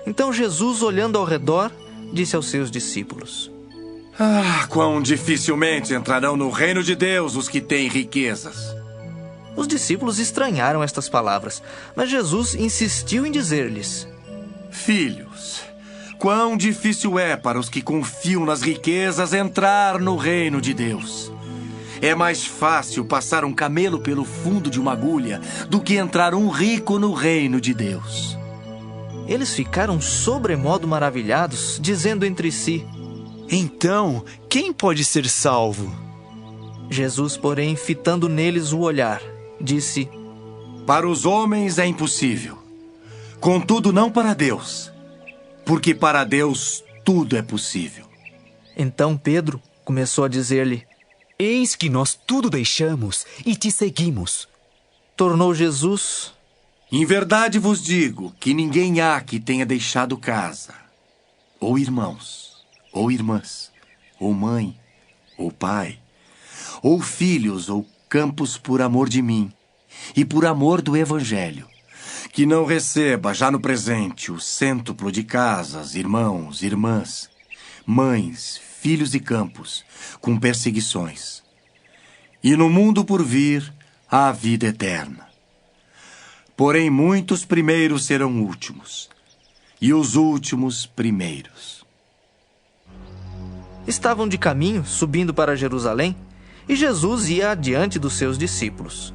Então Jesus, olhando ao redor, disse aos seus discípulos: Quão dificilmente entrarão no reino de Deus os que têm riquezas. Os discípulos estranharam estas palavras, mas Jesus insistiu em dizer-lhes: Filhos, quão difícil é para os que confiam nas riquezas entrar no reino de Deus. É mais fácil passar um camelo pelo fundo de uma agulha do que entrar um rico no reino de Deus. Eles ficaram sobremodo maravilhados, dizendo entre si: Então, quem pode ser salvo? Jesus, porém, fitando neles o olhar, disse: Para os homens é impossível, contudo não para Deus, porque para Deus tudo é possível. Então Pedro começou a dizer-lhe: Eis que nós tudo deixamos e te seguimos. Tornou Jesus: Em verdade vos digo que ninguém há que tenha deixado casa, ou irmãos, ou irmãs, ou mãe, ou pai, ou filhos, ou campos por amor de mim e por amor do Evangelho, que não receba já no presente o cêntuplo de casas, irmãos, irmãs, mães, filhos e campos, com perseguições. E no mundo por vir, a vida eterna. Porém, muitos primeiros serão últimos, e os últimos primeiros. Estavam de caminho, subindo para Jerusalém, e Jesus ia adiante dos seus discípulos.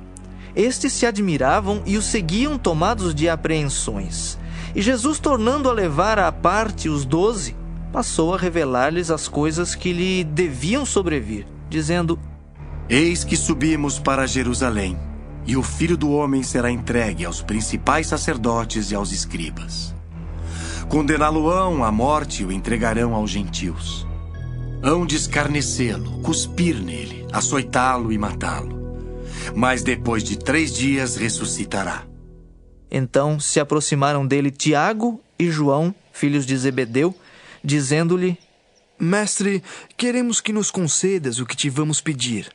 Estes se admiravam e o seguiam tomados de apreensões. E Jesus, tornando a levar à parte os 12, passou a revelar-lhes as coisas que lhe deviam sobrevir, dizendo: Eis que subimos para Jerusalém, e o Filho do Homem será entregue aos principais sacerdotes e aos escribas. Condená-lo-ão à morte e o entregarão aos gentios. Hão de escarnecê-lo, cuspir nele, açoitá-lo e matá-lo. Mas depois de 3 dias ressuscitará. Então se aproximaram dele Tiago e João, filhos de Zebedeu, dizendo-lhe: Mestre, queremos que nos concedas o que te vamos pedir.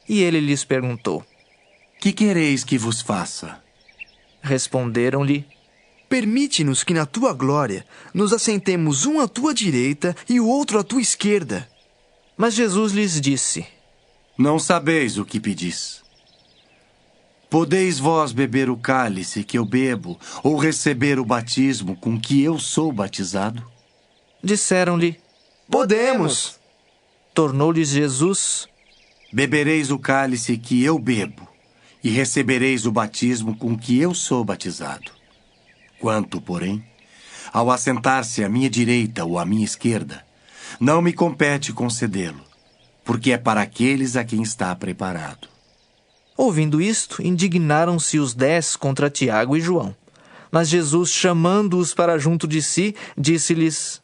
E ele lhes perguntou: Que quereis que vos faça? Responderam-lhe: Permite-nos que na tua glória nos assentemos um à tua direita e o outro à tua esquerda. Mas Jesus lhes disse: Não sabeis o que pedis. Podeis vós beber o cálice que eu bebo, ou receber o batismo com que eu sou batizado? Disseram-lhe: Podemos. Tornou-lhes Jesus: Bebereis o cálice que eu bebo, e recebereis o batismo com que eu sou batizado. Quanto, porém, ao assentar-se à minha direita ou à minha esquerda, não me compete concedê-lo, porque é para aqueles a quem está preparado. Ouvindo isto, indignaram-se os 10 contra Tiago e João. Mas Jesus, chamando-os para junto de si, disse-lhes: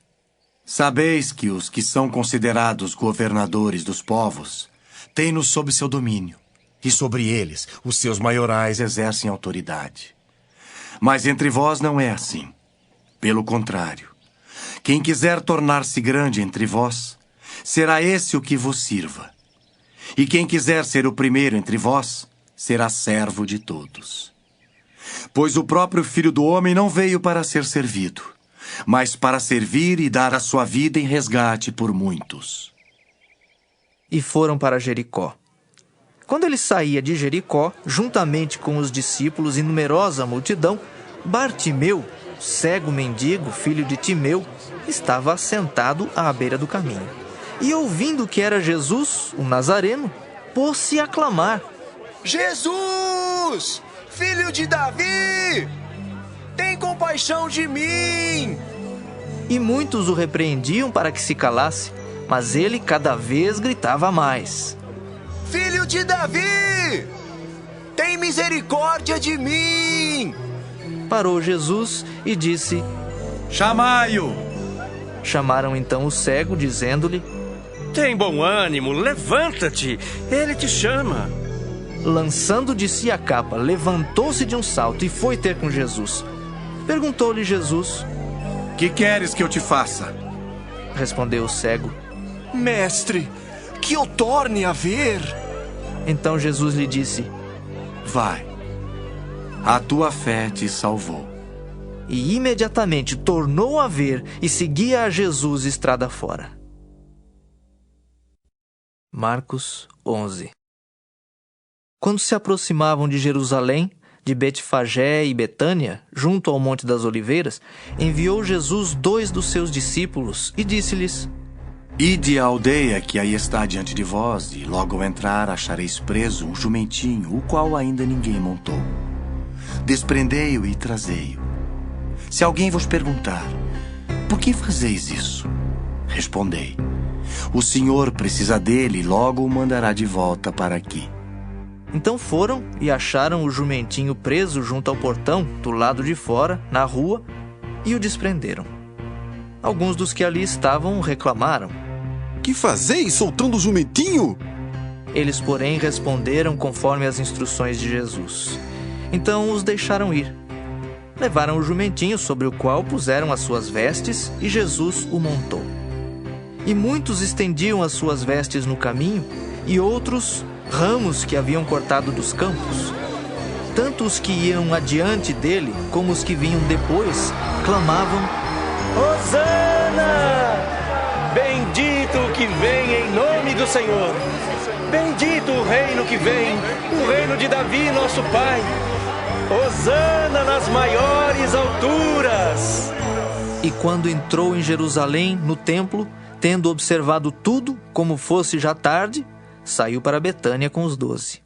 Sabeis que os que são considerados governadores dos povos têm-nos sob seu domínio, e sobre eles os seus maiorais exercem autoridade. Mas entre vós não é assim. Pelo contrário, quem quiser tornar-se grande entre vós, será esse o que vos sirva. E quem quiser ser o primeiro entre vós, será servo de todos. Pois o próprio Filho do Homem não veio para ser servido, mas para servir e dar a sua vida em resgate por muitos. E foram para Jericó. Quando ele saía de Jericó, juntamente com os discípulos e numerosa multidão, Bartimeu, cego mendigo, filho de Timeu, estava assentado à beira do caminho. E ouvindo que era Jesus, o Nazareno, pôs-se a clamar: Jesus, filho de Davi, tem compaixão de mim! E muitos o repreendiam para que se calasse, mas ele cada vez gritava mais: Filho de Davi, tem misericórdia de mim! Parou Jesus e disse: Chamai-o! Chamaram então o cego, dizendo-lhe: Tem bom ânimo, levanta-te, ele te chama. Lançando de si a capa, levantou-se de um salto e foi ter com Jesus. Perguntou-lhe Jesus: Que queres que eu te faça? Respondeu o cego: Mestre, que eu torne a ver. Então Jesus lhe disse: Vai, a tua fé te salvou. E imediatamente tornou a ver e seguia a Jesus estrada fora. Marcos 11. Quando se aproximavam de Jerusalém, de Betfagé e Betânia, junto ao Monte das Oliveiras, enviou Jesus 2 dos seus discípulos e disse-lhes: Ide à aldeia que aí está diante de vós, e logo ao entrar achareis preso um jumentinho, o qual ainda ninguém montou. Desprendei-o e trazei-o. Se alguém vos perguntar: Por que fazeis isso? Respondei: O Senhor precisa dele e logo o mandará de volta para aqui. Então foram e acharam o jumentinho preso junto ao portão, do lado de fora, na rua, e o desprenderam. Alguns dos que ali estavam reclamaram: Que fazeis soltando o jumentinho? Eles, porém, responderam conforme as instruções de Jesus. Então os deixaram ir. Levaram o jumentinho, sobre o qual puseram as suas vestes, e Jesus o montou. E muitos estendiam as suas vestes no caminho, e outros ramos que haviam cortado dos campos. Tanto os que iam adiante dele, como os que vinham depois, clamavam: Hosana! Bendito o que vem em nome do Senhor! Bendito o reino que vem, o reino de Davi, nosso pai! Hosana nas maiores alturas! E quando entrou em Jerusalém, no templo, tendo observado tudo, como fosse já tarde, saiu para Betânia com os 12.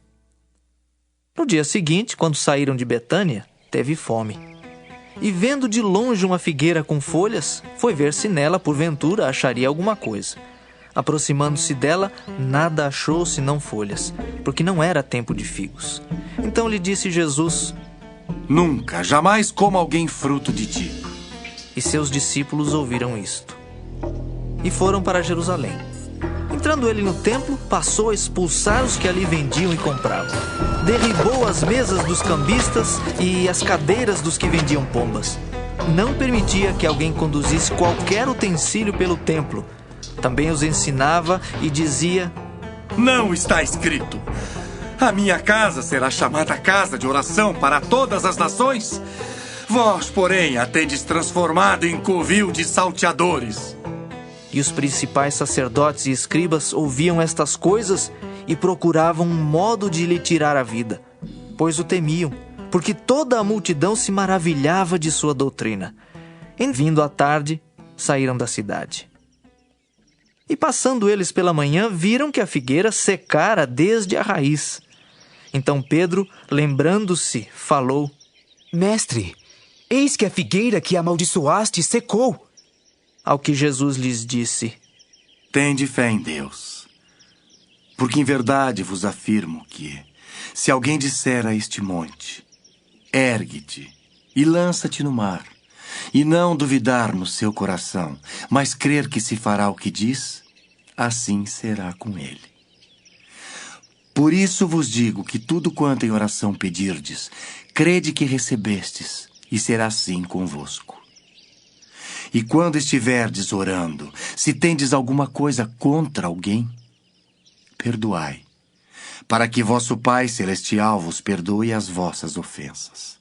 No dia seguinte, quando saíram de Betânia, teve fome. E vendo de longe uma figueira com folhas, foi ver se nela, porventura, acharia alguma coisa. Aproximando-se dela, nada achou senão folhas, porque não era tempo de figos. Então lhe disse Jesus: Nunca, jamais coma alguém fruto de ti. E seus discípulos ouviram isto. E foram para Jerusalém. Entrando ele no templo, passou a expulsar os que ali vendiam e compravam. Derribou as mesas dos cambistas e as cadeiras dos que vendiam pombas. Não permitia que alguém conduzisse qualquer utensílio pelo templo. Também os ensinava e dizia: Não está escrito: A minha casa será chamada casa de oração para todas as nações? Vós, porém, a tendes transformado em covil de salteadores. E os principais sacerdotes e escribas ouviam estas coisas e procuravam um modo de lhe tirar a vida, pois o temiam, porque toda a multidão se maravilhava de sua doutrina. Em vindo à tarde, saíram da cidade. E passando eles pela manhã, viram que a figueira secara desde a raiz. Então Pedro, lembrando-se, falou: Mestre, eis que a figueira que amaldiçoaste secou. Ao que Jesus lhes disse: Tende fé em Deus. Porque em verdade vos afirmo que, se alguém disser a este monte: Ergue-te e lança-te no mar, e não duvidar no seu coração, mas crer que se fará o que diz, assim será com ele. Por isso vos digo que tudo quanto em oração pedirdes, crede que recebestes, e será assim convosco. E quando estiverdes orando, se tendes alguma coisa contra alguém, perdoai, para que vosso Pai Celestial vos perdoe as vossas ofensas.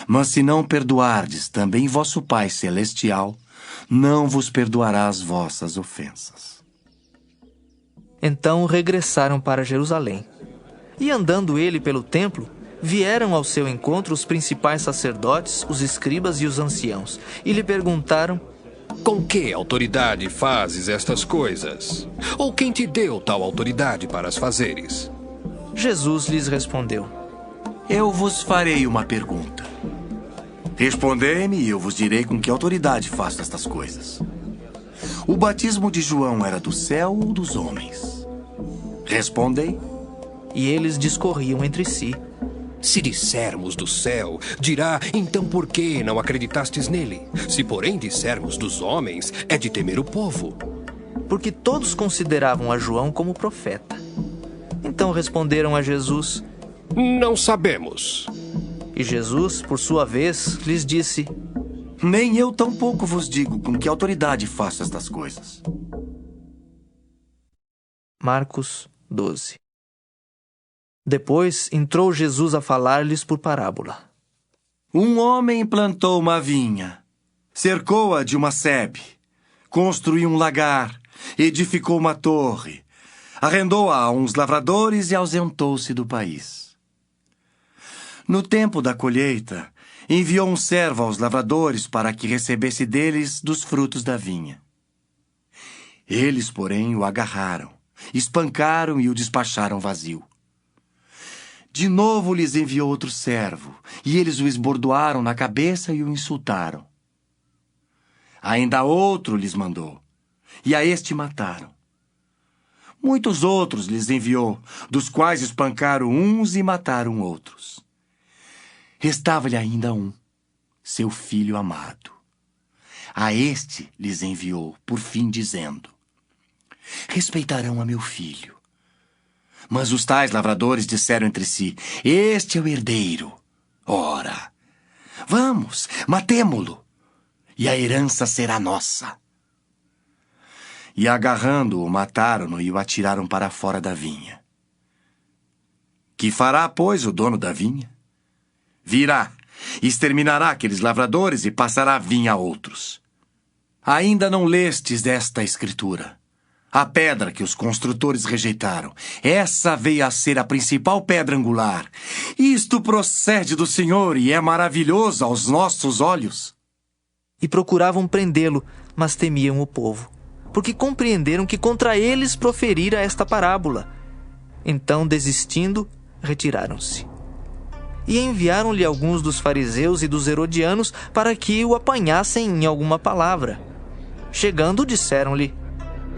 Mas se não perdoardes, também vosso Pai Celestial não vos perdoará as vossas ofensas. Então regressaram para Jerusalém. E andando ele pelo templo, vieram ao seu encontro os principais sacerdotes, os escribas e os anciãos, e lhe perguntaram: Com que autoridade fazes estas coisas? Ou quem te deu tal autoridade para as fazeres? Jesus lhes respondeu: Eu vos farei uma pergunta. Respondei-me e eu vos direi com que autoridade faço estas coisas. O batismo de João era do céu ou dos homens? Respondei. E eles discorriam entre si: Se dissermos do céu, dirá, então por que não acreditastes nele? Se porém dissermos dos homens, é de temer o povo. Porque todos consideravam a João como profeta. Então responderam a Jesus: Não sabemos. E Jesus, por sua vez, lhes disse: Nem eu tampouco vos digo com que autoridade faço estas coisas. Marcos 12. Depois entrou Jesus a falar-lhes por parábola. Um homem plantou uma vinha, cercou-a de uma sebe, construiu um lagar, edificou uma torre, arrendou-a a uns lavradores e ausentou-se do país. No tempo da colheita, enviou um servo aos lavradores para que recebesse deles dos frutos da vinha. Eles, porém, o agarraram, espancaram e o despacharam vazio. De novo lhes enviou outro servo, e eles o esbordoaram na cabeça e o insultaram. Ainda outro lhes mandou: e a este mataram. Muitos outros lhes enviou, dos quais espancaram uns e mataram outros. Restava-lhe ainda um, seu filho amado. A este lhes enviou, por fim, dizendo: respeitarão a meu filho. Mas os tais lavradores disseram entre si: este é o herdeiro. Ora, vamos, matemo-lo, e a herança será nossa. E agarrando-o, mataram-no e o atiraram para fora da vinha. Que fará, pois, o dono da vinha? Virá, exterminará aqueles lavradores e passará a vinha a outros. Ainda não lestes desta escritura? A pedra que os construtores rejeitaram, essa veio a ser a principal pedra angular. Isto procede do Senhor e é maravilhoso aos nossos olhos. E procuravam prendê-lo, mas temiam o povo, porque compreenderam que contra eles proferira esta parábola. Então, desistindo, retiraram-se. E enviaram-lhe alguns dos fariseus e dos herodianos para que o apanhassem em alguma palavra. Chegando, disseram-lhe: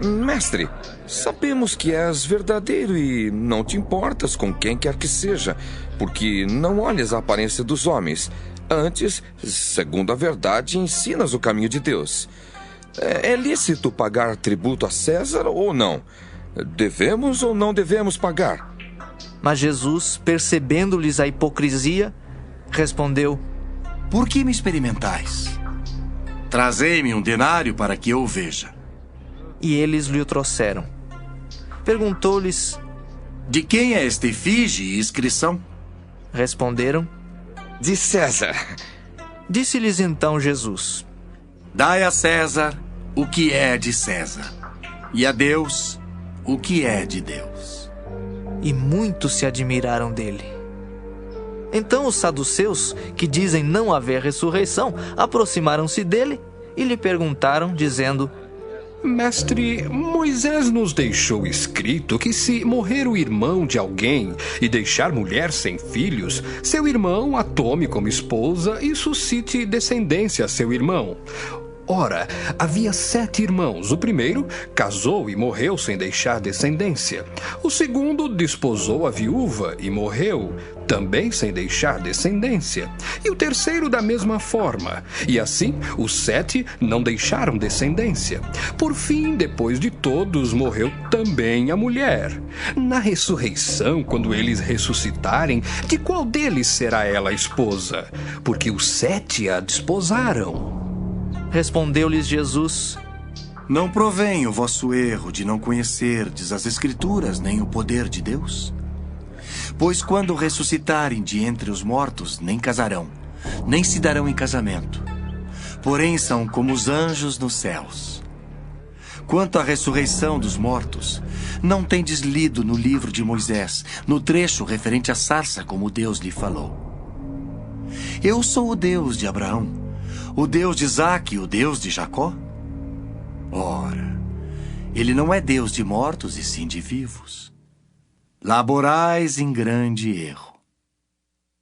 Mestre, sabemos que és verdadeiro e não te importas com quem quer que seja, porque não olhas a aparência dos homens. Antes, segundo a verdade, ensinas o caminho de Deus. É lícito pagar tributo a César ou não? Devemos ou não devemos pagar? Mas Jesus, percebendo-lhes a hipocrisia, respondeu: por que me experimentais? Trazei-me um denário para que eu o veja. E eles lhe o trouxeram. Perguntou-lhes: de quem é esta efígie e inscrição? Responderam: de César. Disse-lhes então Jesus: dai a César o que é de César, e a Deus o que é de Deus. E muitos se admiraram dele. Então os saduceus, que dizem não haver ressurreição, aproximaram-se dele e lhe perguntaram, dizendo: Mestre, Moisés nos deixou escrito que se morrer o irmão de alguém e deixar mulher sem filhos, seu irmão a tome como esposa e suscite descendência a seu irmão. Ora, havia 7 irmãos. O primeiro casou e morreu sem deixar descendência. O segundo desposou a viúva e morreu, também sem deixar descendência. E o terceiro da mesma forma. E assim, os 7 não deixaram descendência. Por fim, depois de todos, morreu também a mulher. Na ressurreição, quando eles ressuscitarem, de qual deles será ela a esposa? Porque os 7 a desposaram. Respondeu-lhes Jesus: não provém o vosso erro de não conhecerdes as Escrituras nem o poder de Deus? Pois quando ressuscitarem de entre os mortos, nem casarão, nem se darão em casamento. Porém são como os anjos nos céus. Quanto à ressurreição dos mortos, não tendes lido no livro de Moisés, no trecho referente à sarça, como Deus lhe falou: eu sou o Deus de Abraão, o Deus de Isaque e o Deus de Jacó? Ora, ele não é Deus de mortos e sim de vivos. Laborais em grande erro.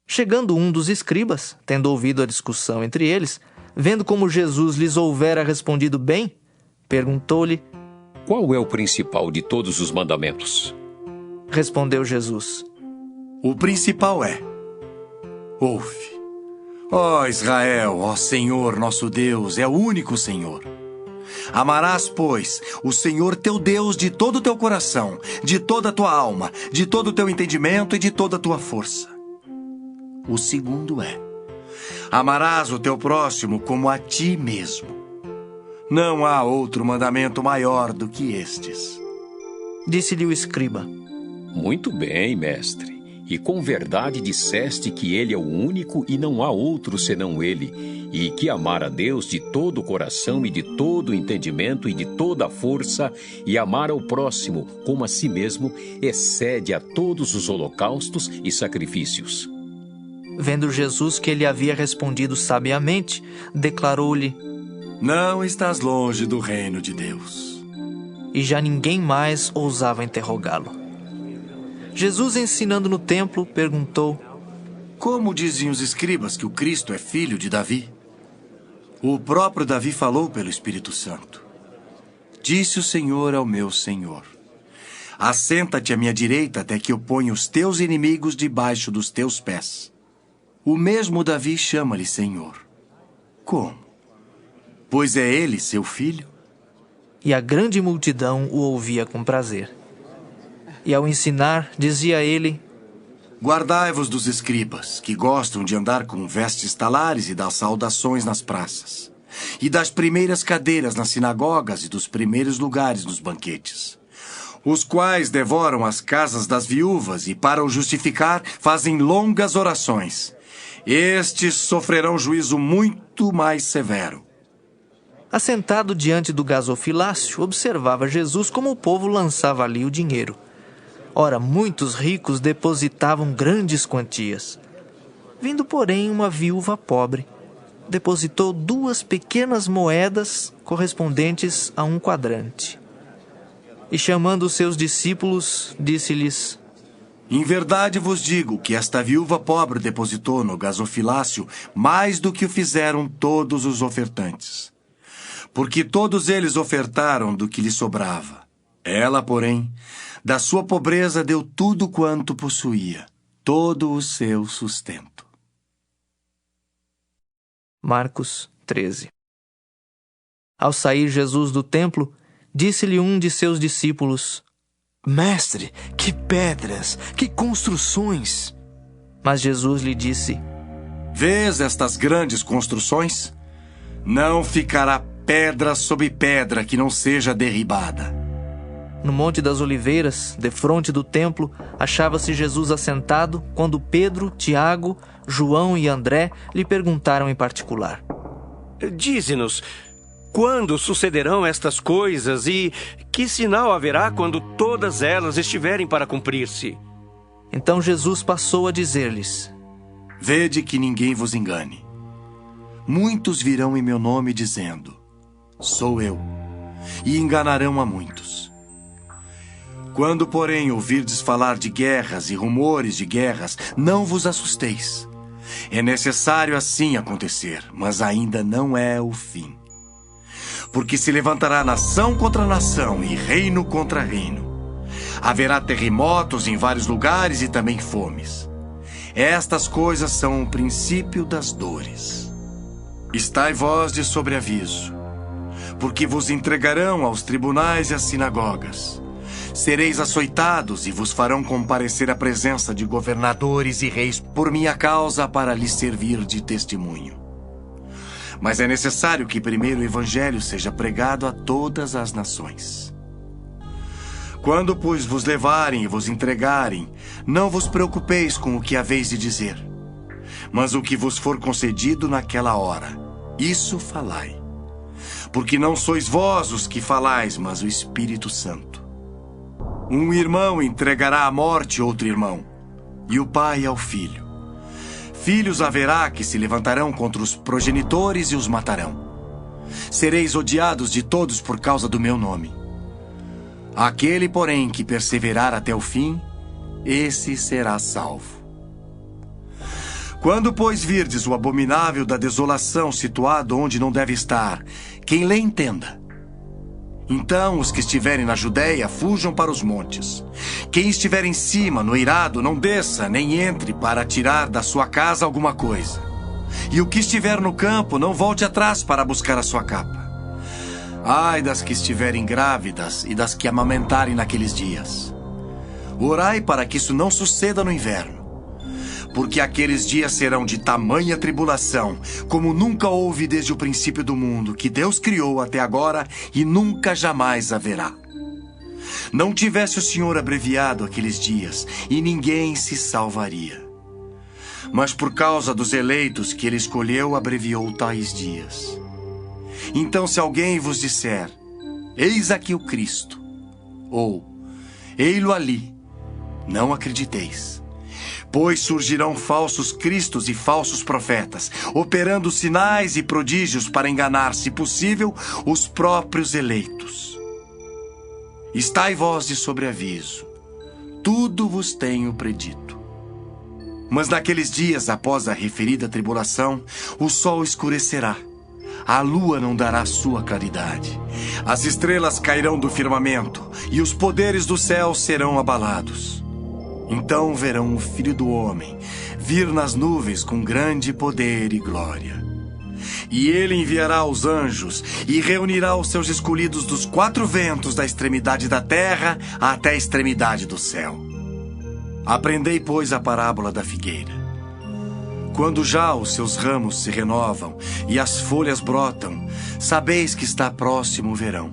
Chegando um dos escribas, tendo ouvido a discussão entre eles, vendo como Jesus lhes houvera respondido bem, perguntou-lhe: qual é o principal de todos os mandamentos? Respondeu Jesus: o principal é: ouve, ó Israel, ó Senhor nosso Deus, é o único Senhor. Amarás, pois, o Senhor teu Deus de todo o teu coração, de toda a tua alma, de todo o teu entendimento e de toda a tua força. O segundo é: amarás o teu próximo como a ti mesmo. Não há outro mandamento maior do que estes. Disse-lhe o escriba: muito bem, mestre. E com verdade disseste que ele é o único e não há outro senão ele, e que amar a Deus de todo o coração e de todo o entendimento e de toda a força, e amar ao próximo como a si mesmo, excede a todos os holocaustos e sacrifícios. Vendo Jesus que ele havia respondido sabiamente, declarou-lhe: não estás longe do reino de Deus. E já ninguém mais ousava interrogá-lo. Jesus, ensinando no templo, perguntou: como dizem os escribas que o Cristo é filho de Davi? O próprio Davi falou pelo Espírito Santo: Disse o Senhor ao meu Senhor: assenta-te à minha direita até que eu ponha os teus inimigos debaixo dos teus pés. O mesmo Davi chama-lhe Senhor. Como? Pois é ele seu filho? E a grande multidão o ouvia com prazer. E ao ensinar, dizia ele: guardai-vos dos escribas, que gostam de andar com vestes talares e das saudações nas praças, e das primeiras cadeiras nas sinagogas e dos primeiros lugares nos banquetes, os quais devoram as casas das viúvas e, para o justificar, fazem longas orações. Estes sofrerão juízo muito mais severo. Assentado diante do gasofilácio, observava Jesus como o povo lançava ali o dinheiro. Ora, muitos ricos depositavam grandes quantias. Vindo, porém, uma viúva pobre, depositou 2 pequenas moedas correspondentes a 1 quadrante. E chamando os seus discípulos, disse-lhes: em verdade vos digo que esta viúva pobre depositou no gasofilácio mais do que o fizeram todos os ofertantes. Porque todos eles ofertaram do que lhe sobrava. Ela, porém, da sua pobreza deu tudo quanto possuía, todo o seu sustento. Marcos 13. Ao sair Jesus do templo, disse-lhe um de seus discípulos: mestre, que pedras, que construções! Mas Jesus lhe disse: vês estas grandes construções? Não ficará pedra sobre pedra que não seja derribada. No Monte das Oliveiras, defronte do templo, achava-se Jesus assentado, quando Pedro, Tiago, João e André lhe perguntaram em particular: dize-nos, quando sucederão estas coisas e que sinal haverá quando todas elas estiverem para cumprir-se? Então Jesus passou a dizer-lhes: vede que ninguém vos engane. Muitos virão em meu nome dizendo: sou eu, e enganarão a muitos. Quando, porém, ouvirdes falar de guerras e rumores de guerras, não vos assusteis. É necessário assim acontecer, mas ainda não é o fim. Porque se levantará nação contra nação e reino contra reino. Haverá terremotos em vários lugares e também fomes. Estas coisas são o princípio das dores. Estai vós de sobreaviso, porque vos entregarão aos tribunais e às sinagogas. Sereis açoitados e vos farão comparecer à presença de governadores e reis por minha causa, para lhes servir de testemunho. Mas é necessário que primeiro o evangelho seja pregado a todas as nações. Quando, pois, vos levarem e vos entregarem, não vos preocupeis com o que haveis de dizer, mas o que vos for concedido naquela hora, isso falai. Porque não sois vós os que falais, mas o Espírito Santo. Um irmão entregará à morte outro irmão, e o pai ao filho. Filhos haverá que se levantarão contra os progenitores e os matarão. Sereis odiados de todos por causa do meu nome. Aquele, porém, que perseverar até o fim, esse será salvo. Quando, pois, virdes o abominável da desolação situado onde não deve estar, quem lê entenda. Então os que estiverem na Judéia fujam para os montes. Quem estiver em cima, no eirado, não desça, nem entre para tirar da sua casa alguma coisa. E o que estiver no campo, não volte atrás para buscar a sua capa. Ai das que estiverem grávidas e das que amamentarem naqueles dias. Orai para que isso não suceda no inverno. Porque aqueles dias serão de tamanha tribulação, como nunca houve desde o princípio do mundo, que Deus criou até agora e nunca jamais haverá. Não tivesse o Senhor abreviado aqueles dias, e ninguém se salvaria. Mas por causa dos eleitos que ele escolheu, abreviou tais dias. Então, se alguém vos disser: eis aqui o Cristo, ou ei-lo ali, não acrediteis. Pois surgirão falsos cristos e falsos profetas, operando sinais e prodígios para enganar, se possível, os próprios eleitos. Estai vós de sobreaviso, tudo vos tenho predito. Mas naqueles dias, após a referida tribulação, o sol escurecerá, a lua não dará sua claridade. As estrelas cairão do firmamento, e os poderes do céu serão abalados. Então verão o Filho do Homem vir nas nuvens com grande poder e glória. E ele enviará os anjos e reunirá os seus escolhidos dos 4 ventos, da extremidade da terra até a extremidade do céu. Aprendei, pois, a parábola da figueira. Quando já os seus ramos se renovam e as folhas brotam, sabeis que está próximo o verão.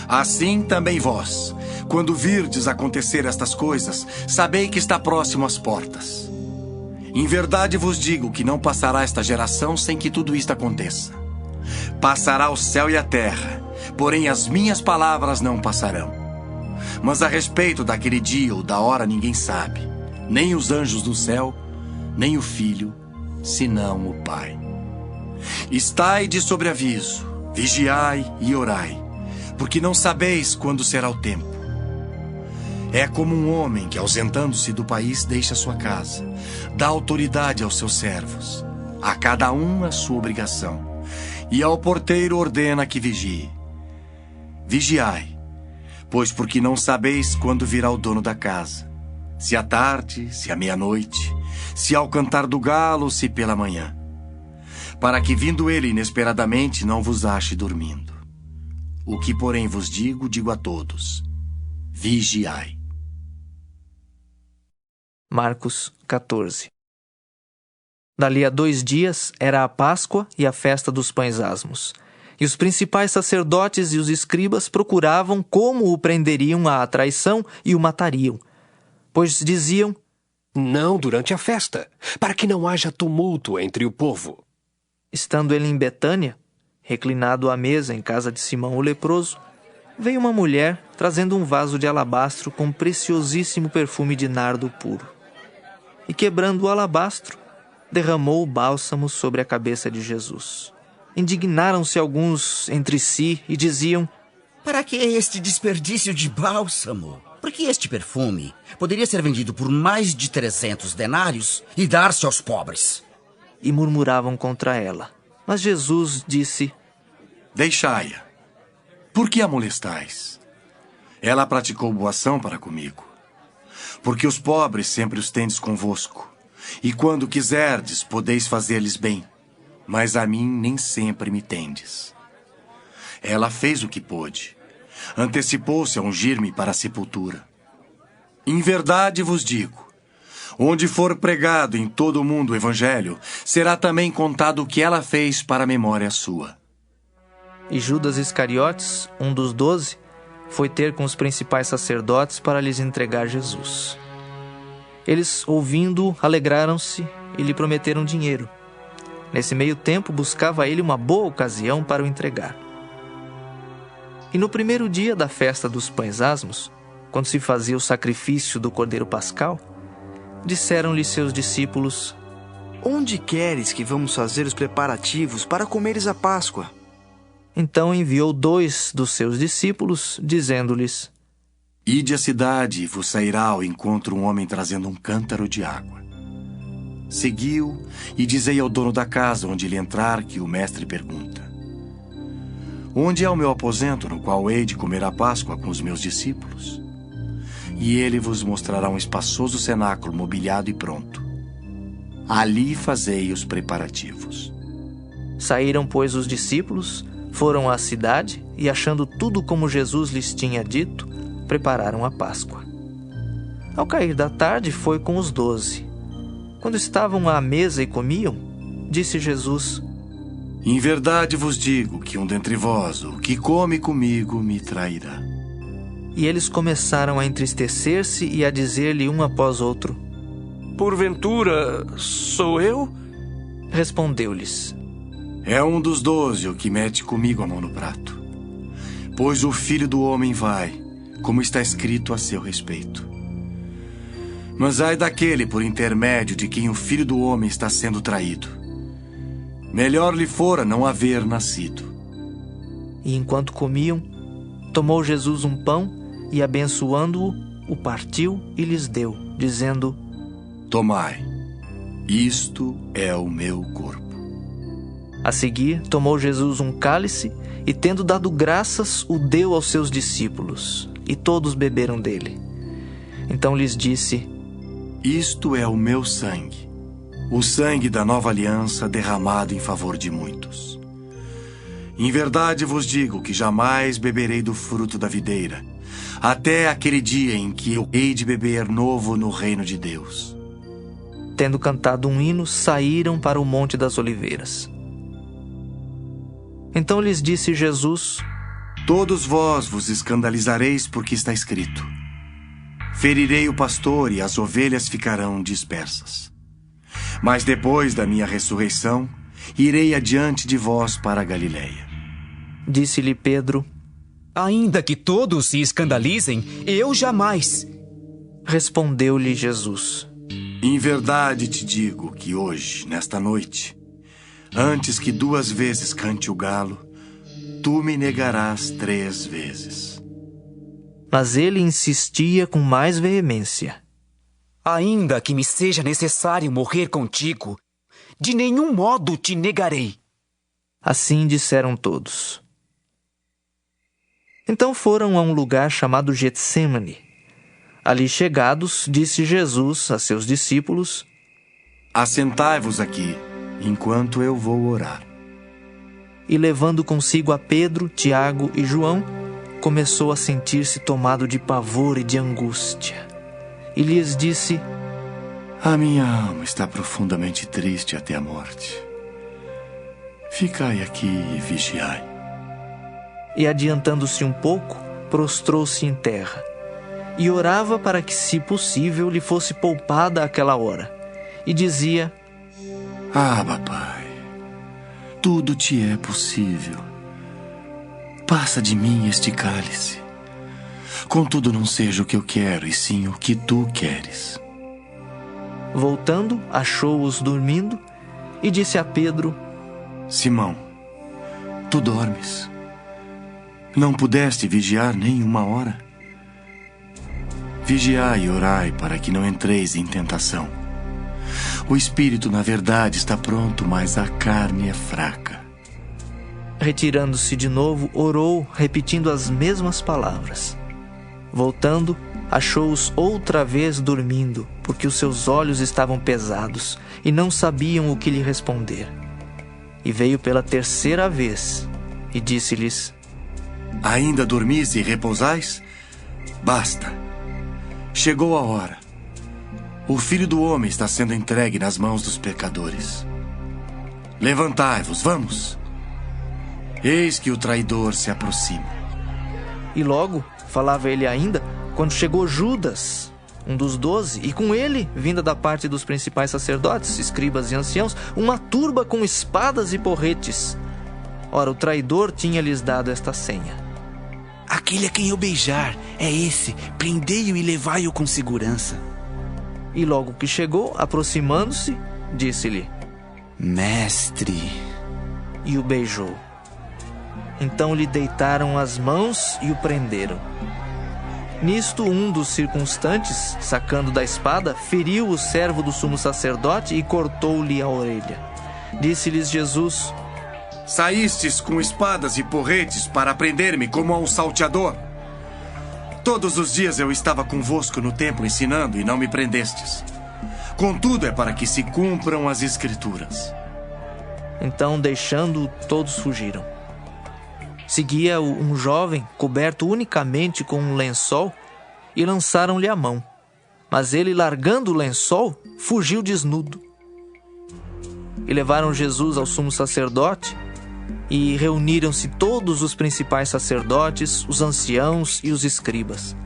Assim também vós, quando virdes acontecer estas coisas, sabei que está próximo às portas. Em verdade vos digo que não passará esta geração sem que tudo isto aconteça. Passará o céu e a terra, porém as minhas palavras não passarão. Mas a respeito daquele dia ou da hora ninguém sabe, nem os anjos do céu, nem o Filho, senão o Pai. Estai de sobreaviso, vigiai e orai, porque não sabeis quando será o tempo. É como um homem que, ausentando-se do país, deixa sua casa, dá autoridade aos seus servos, a cada um a sua obrigação, e ao porteiro ordena que vigie. Vigiai, pois porque não sabeis quando virá o dono da casa, se à tarde, se à meia-noite, se ao cantar do galo, se pela manhã, para que, vindo ele inesperadamente, não vos ache dormindo. O que, porém, vos digo, digo a todos: vigiai. Marcos 14. Dali a 2 dias era a Páscoa e a festa dos pães asmos. E os principais sacerdotes e os escribas procuravam como o prenderiam à traição e o matariam. Pois diziam: não durante a festa, para que não haja tumulto entre o povo. Estando ele em Betânia, reclinado à mesa em casa de Simão o leproso, veio uma mulher trazendo um vaso de alabastro com preciosíssimo perfume de nardo puro. E quebrando o alabastro, derramou o bálsamo sobre a cabeça de Jesus. Indignaram-se alguns entre si e diziam: para que este desperdício de bálsamo? Porque este perfume poderia ser vendido por mais de 300 denários e dar-se aos pobres. E murmuravam contra ela. Mas Jesus disse: deixai-a. Por que a molestais? Ela praticou boa ação para comigo. Porque os pobres sempre os tendes convosco, e quando quiserdes, podeis fazer-lhes bem, mas a mim nem sempre me tendes. Ela fez o que pôde. Antecipou-se a ungir-me para a sepultura. Em verdade vos digo, onde for pregado em todo o mundo o evangelho, será também contado o que ela fez para a memória sua. E Judas Iscariotes, um dos 12, foi ter com os principais sacerdotes para lhes entregar Jesus. Eles, ouvindo, alegraram-se e lhe prometeram dinheiro. Nesse meio tempo, buscava ele uma boa ocasião para o entregar. E no primeiro dia da festa dos pães asmos, quando se fazia o sacrifício do cordeiro pascal, disseram-lhe seus discípulos: onde queres que vamos fazer os preparativos para comeres a Páscoa? Então enviou 2 dos seus discípulos, dizendo-lhes: ide à cidade e vos sairá ao encontro um homem trazendo um cântaro de água. Seguiu e dizei ao dono da casa onde ele entrar que o mestre pergunta: onde é o meu aposento no qual hei de comer a Páscoa com os meus discípulos? E ele vos mostrará um espaçoso cenáculo mobiliado e pronto. Ali fazei os preparativos. Saíram, pois, os discípulos, foram à cidade e, achando tudo como Jesus lhes tinha dito, prepararam a Páscoa. Ao cair da tarde, foi com os 12. Quando estavam à mesa e comiam, disse Jesus: em verdade vos digo que um dentre vós, o que come comigo, me trairá. E eles começaram a entristecer-se e a dizer-lhe um após outro: porventura, sou eu? Respondeu-lhes: é um dos 12 o que mete comigo a mão no prato. Pois o Filho do Homem vai, como está escrito a seu respeito. Mas ai daquele por intermédio de quem o Filho do Homem está sendo traído. Melhor lhe fora não haver nascido. E enquanto comiam, tomou Jesus um pão e, abençoando-o, o partiu e lhes deu, dizendo: tomai, isto é o meu corpo. A seguir, tomou Jesus um cálice e, tendo dado graças, o deu aos seus discípulos, e todos beberam dele. Então lhes disse: Isto é o meu sangue, o sangue da nova aliança derramado em favor de muitos. Em verdade vos digo que jamais beberei do fruto da videira, até aquele dia em que eu hei de beber novo no reino de Deus. Tendo cantado um hino, saíram para o Monte das Oliveiras. Então lhes disse Jesus: Todos vós vos escandalizareis porque está escrito: Ferirei o pastor e as ovelhas ficarão dispersas. Mas depois da minha ressurreição, irei adiante de vós para a Galiléia. Disse-lhe Pedro: Ainda que todos se escandalizem, eu jamais. Respondeu-lhe Jesus: Em verdade te digo que hoje, nesta noite, antes que 2 vezes cante o galo, tu me negarás 3 vezes. Mas ele insistia com mais veemência: Ainda que me seja necessário morrer contigo, de nenhum modo te negarei. Assim disseram todos. Então foram a um lugar chamado Getsêmani. Ali chegados, disse Jesus a seus discípulos: Assentai-vos aqui, enquanto eu vou orar. E levando consigo a Pedro, Tiago e João, começou a sentir-se tomado de pavor e de angústia. E lhes disse: A minha alma está profundamente triste até a morte. Ficai aqui e vigiai. E adiantando-se um pouco, prostrou-se em terra, e orava para que, se possível, lhe fosse poupada aquela hora. E dizia: Abba, Pai, tudo te é possível. Passa de mim este cálice. Contudo, não seja o que eu quero, e sim o que tu queres. Voltando, achou-os dormindo, e disse a Pedro: Simão, tu dormes? Não pudeste vigiar nem 1 hora? Vigiai e orai para que não entreis em tentação. O espírito, na verdade, está pronto, mas a carne é fraca. Retirando-se de novo, orou, repetindo as mesmas palavras. Voltando, achou-os outra vez dormindo, porque os seus olhos estavam pesados, e não sabiam o que lhe responder. E veio pela 3ª vez, e disse-lhes: Ainda dormis e repousais? Basta. Chegou a hora. O Filho do Homem está sendo entregue nas mãos dos pecadores. Levantai-vos, vamos. Eis que o traidor se aproxima. E logo, falava ele ainda, quando chegou Judas, um dos 12, e com ele, vinda da parte dos principais sacerdotes, escribas e anciãos, uma turba com espadas e porretes. Ora, o traidor tinha-lhes dado esta senha: Aquele a quem eu beijar, é esse, prendei-o e levai-o com segurança. E logo que chegou, aproximando-se, disse-lhe: Mestre. E o beijou. Então lhe deitaram as mãos e o prenderam. Nisto, um dos circunstantes, sacando da espada, feriu o servo do sumo sacerdote e cortou-lhe a orelha. Disse-lhes Jesus: Saístes com espadas e porretes para prender-me como a um salteador. Todos os dias eu estava convosco no templo ensinando e não me prendestes. Contudo, é para que se cumpram as Escrituras. Então, deixando-o, todos fugiram. Seguia-o um jovem, coberto unicamente com um lençol, e lançaram-lhe a mão. Mas ele, largando o lençol, fugiu desnudo. E levaram Jesus ao sumo sacerdote, e reuniram-se todos os principais sacerdotes, os anciãos e os escribas.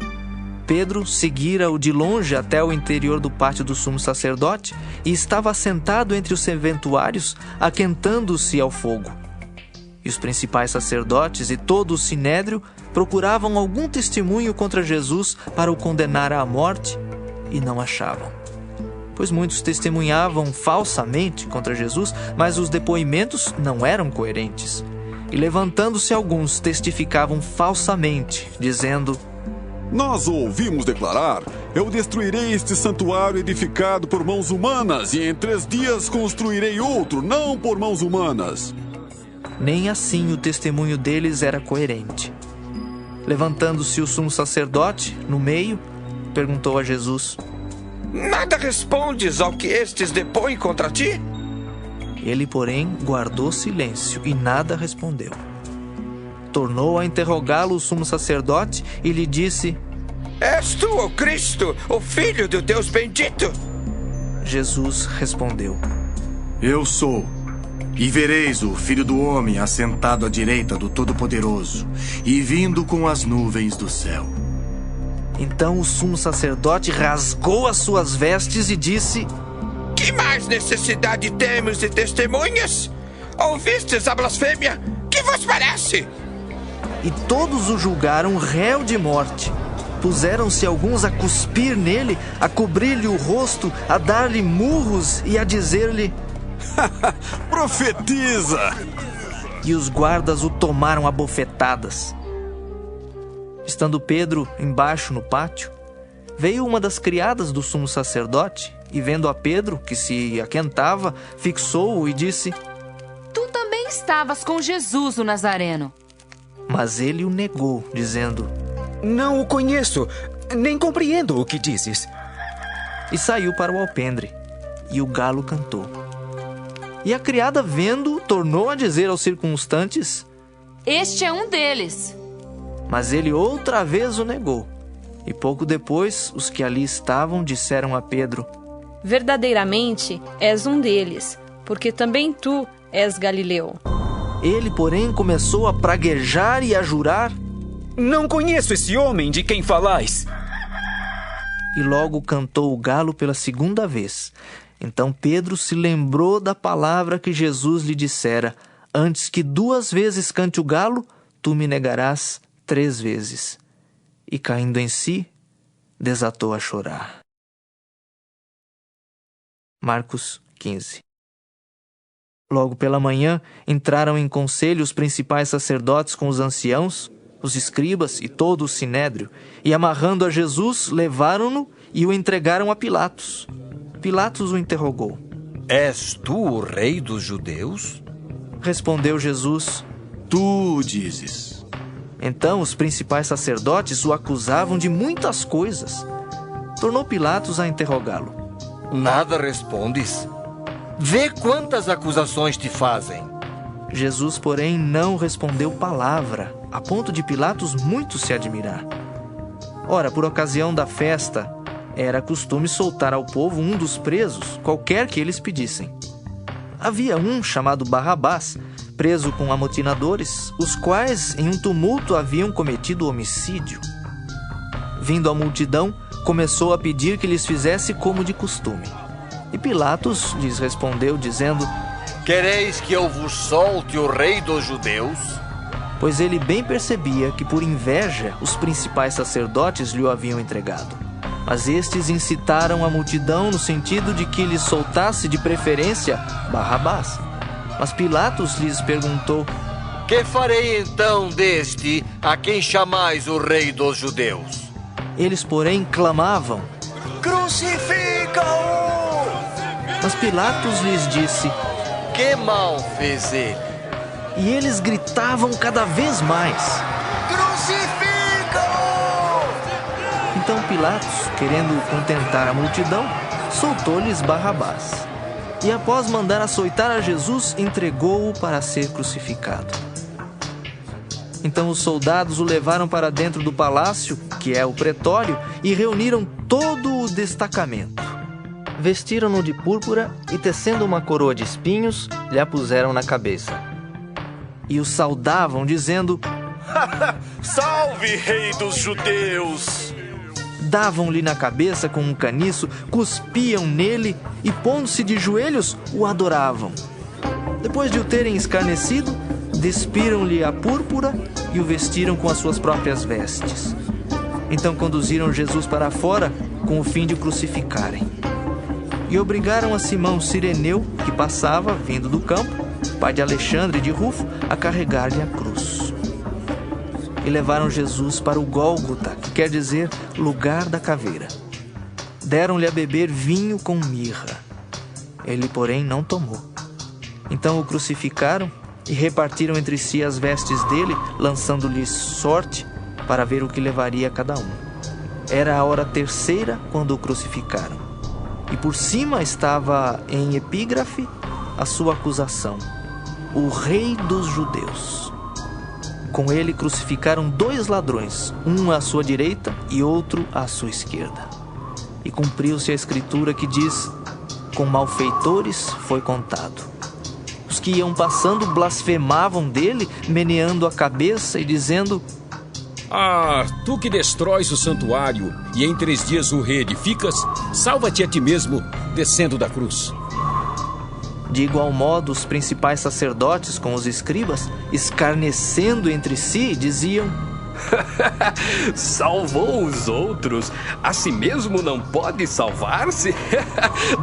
Pedro seguira-o de longe até o interior do pátio do sumo sacerdote e estava assentado entre os serventuários, aquentando-se ao fogo. E os principais sacerdotes e todo o sinédrio procuravam algum testemunho contra Jesus para o condenar à morte e não achavam. Pois muitos testemunhavam falsamente contra Jesus, mas os depoimentos não eram coerentes. E levantando-se alguns, testificavam falsamente, dizendo: Nós o ouvimos declarar: Eu destruirei este santuário edificado por mãos humanas, e em 3 dias construirei outro, não por mãos humanas. Nem assim o testemunho deles era coerente. Levantando-se o sumo sacerdote, no meio, perguntou a Jesus: Nada respondes ao que estes depõem contra ti? Ele, porém, guardou silêncio e nada respondeu. Tornou a interrogá-lo o sumo sacerdote e lhe disse: És tu, o Cristo, o Filho do Deus bendito? Jesus respondeu: Eu sou. E vereis o Filho do Homem assentado à direita do Todo-Poderoso e vindo com as nuvens do céu. Então o sumo sacerdote rasgou as suas vestes e disse: Que mais necessidade temos de testemunhas? Ouvistes a blasfêmia? Que vos parece? E todos o julgaram réu de morte. Puseram-se alguns a cuspir nele, a cobrir-lhe o rosto, a dar-lhe murros e a dizer-lhe: Profetiza! E os guardas o tomaram a bofetadas. Estando Pedro embaixo no pátio, veio uma das criadas do sumo sacerdote e, vendo a Pedro, que se aquentava, fixou-o e disse: Tu também estavas com Jesus, o Nazareno. Mas ele o negou, dizendo: Não o conheço, nem compreendo o que dizes. E saiu para o alpendre, e o galo cantou. E a criada, vendo, tornou a dizer aos circunstantes: Este é um deles. Mas ele outra vez o negou. E pouco depois, os que ali estavam disseram a Pedro: Verdadeiramente és um deles, porque também tu és Galileu. Ele, porém, começou a praguejar e a jurar: Não conheço esse homem de quem falais. E logo cantou o galo pela segunda vez. Então Pedro se lembrou da palavra que Jesus lhe dissera: Antes que 2 vezes cante o galo, tu me negarás 3 vezes. E caindo em si, desatou a chorar. Marcos 15. Logo pela manhã, entraram em conselho os principais sacerdotes com os anciãos, os escribas e todo o sinédrio, e amarrando a Jesus, levaram-no e o entregaram a Pilatos. Pilatos o interrogou: És tu o rei dos judeus? Respondeu Jesus: Tu dizes. Então os principais sacerdotes o acusavam de muitas coisas. Tornou Pilatos a interrogá-lo: Nada respondes? Vê quantas acusações te fazem. Jesus, porém, não respondeu palavra, a ponto de Pilatos muito se admirar. Ora, por ocasião da festa, era costume soltar ao povo um dos presos, qualquer que eles pedissem. Havia um chamado Barrabás, preso com amotinadores, os quais em um tumulto haviam cometido homicídio. Vindo a multidão, começou a pedir que lhes fizesse como de costume. E Pilatos lhes respondeu, dizendo: Quereis que eu vos solte o rei dos judeus? Pois ele bem percebia que por inveja os principais sacerdotes lhe o haviam entregado. Mas estes incitaram a multidão no sentido de que lhes soltasse de preferência Barrabás. Mas Pilatos lhes perguntou: Que farei então deste a quem chamais o rei dos judeus? Eles, porém, clamavam: Crucifica-o! Mas Pilatos lhes disse: Que mal fez ele? E eles gritavam cada vez mais: Crucifica-o! Então Pilatos, querendo contentar a multidão, soltou-lhes Barrabás. E após mandar açoitar a Jesus, entregou-o para ser crucificado. Então os soldados o levaram para dentro do palácio, que é o pretório, e reuniram todo o destacamento. Vestiram-no de púrpura e, tecendo uma coroa de espinhos, lhe a puseram na cabeça. E o saudavam, dizendo: Salve, rei dos judeus! Davam-lhe na cabeça com um caniço, cuspiam nele e, pondo-se de joelhos, o adoravam. Depois de o terem escarnecido, despiram-lhe a púrpura e o vestiram com as suas próprias vestes. Então conduziram Jesus para fora com o fim de o crucificarem. E obrigaram a Simão Cireneu, que passava, vindo do campo, pai de Alexandre e de Rufo, a carregar-lhe a cruz. E levaram Jesus para o Gólgota, que quer dizer lugar da caveira. Deram-lhe a beber vinho com mirra. Ele, porém, não tomou. Então o crucificaram e repartiram entre si as vestes dele, lançando-lhes sorte para ver o que levaria cada um. Era a hora terceira quando o crucificaram. E por cima estava em epígrafe a sua acusação: o Rei dos Judeus. Com ele crucificaram 2 ladrões, um à sua direita e outro à sua esquerda. E cumpriu-se a escritura que diz: com malfeitores foi contado. Os que iam passando blasfemavam dele, meneando a cabeça e dizendo: Ah, tu que destróis o santuário e em 3 dias o reedificas, salva-te a ti mesmo, descendo da cruz. De igual modo, os principais sacerdotes com os escribas, escarnecendo entre si, diziam: salvou os outros, a si mesmo não pode salvar-se?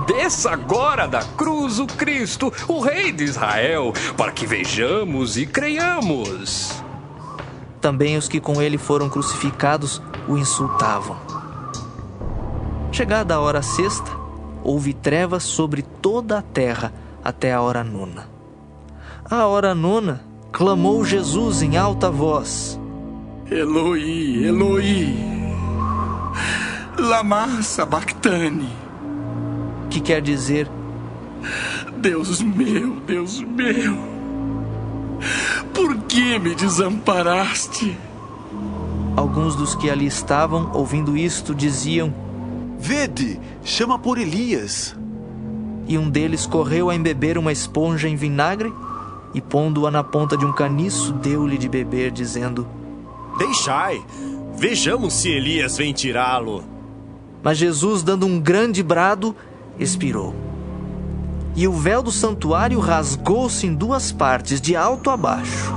Desça agora da cruz o Cristo, o Rei de Israel, para que vejamos e creiamos. Também os que com ele foram crucificados o insultavam. Chegada a hora sexta, houve trevas sobre toda a terra até a hora nona. À hora nona, clamou Jesus em alta voz: Eloi, Eloi, lama sabachthani. Que quer dizer: Deus meu, por que me desamparaste? Alguns dos que ali estavam, ouvindo isto, diziam: Vede, chama por Elias. E um deles correu a embeber uma esponja em vinagre e, pondo-a na ponta de um caniço, deu-lhe de beber, dizendo: Deixai, vejamos se Elias vem tirá-lo. Mas Jesus, dando um grande brado, expirou. E o véu do santuário rasgou-se em 2 partes, de alto a baixo.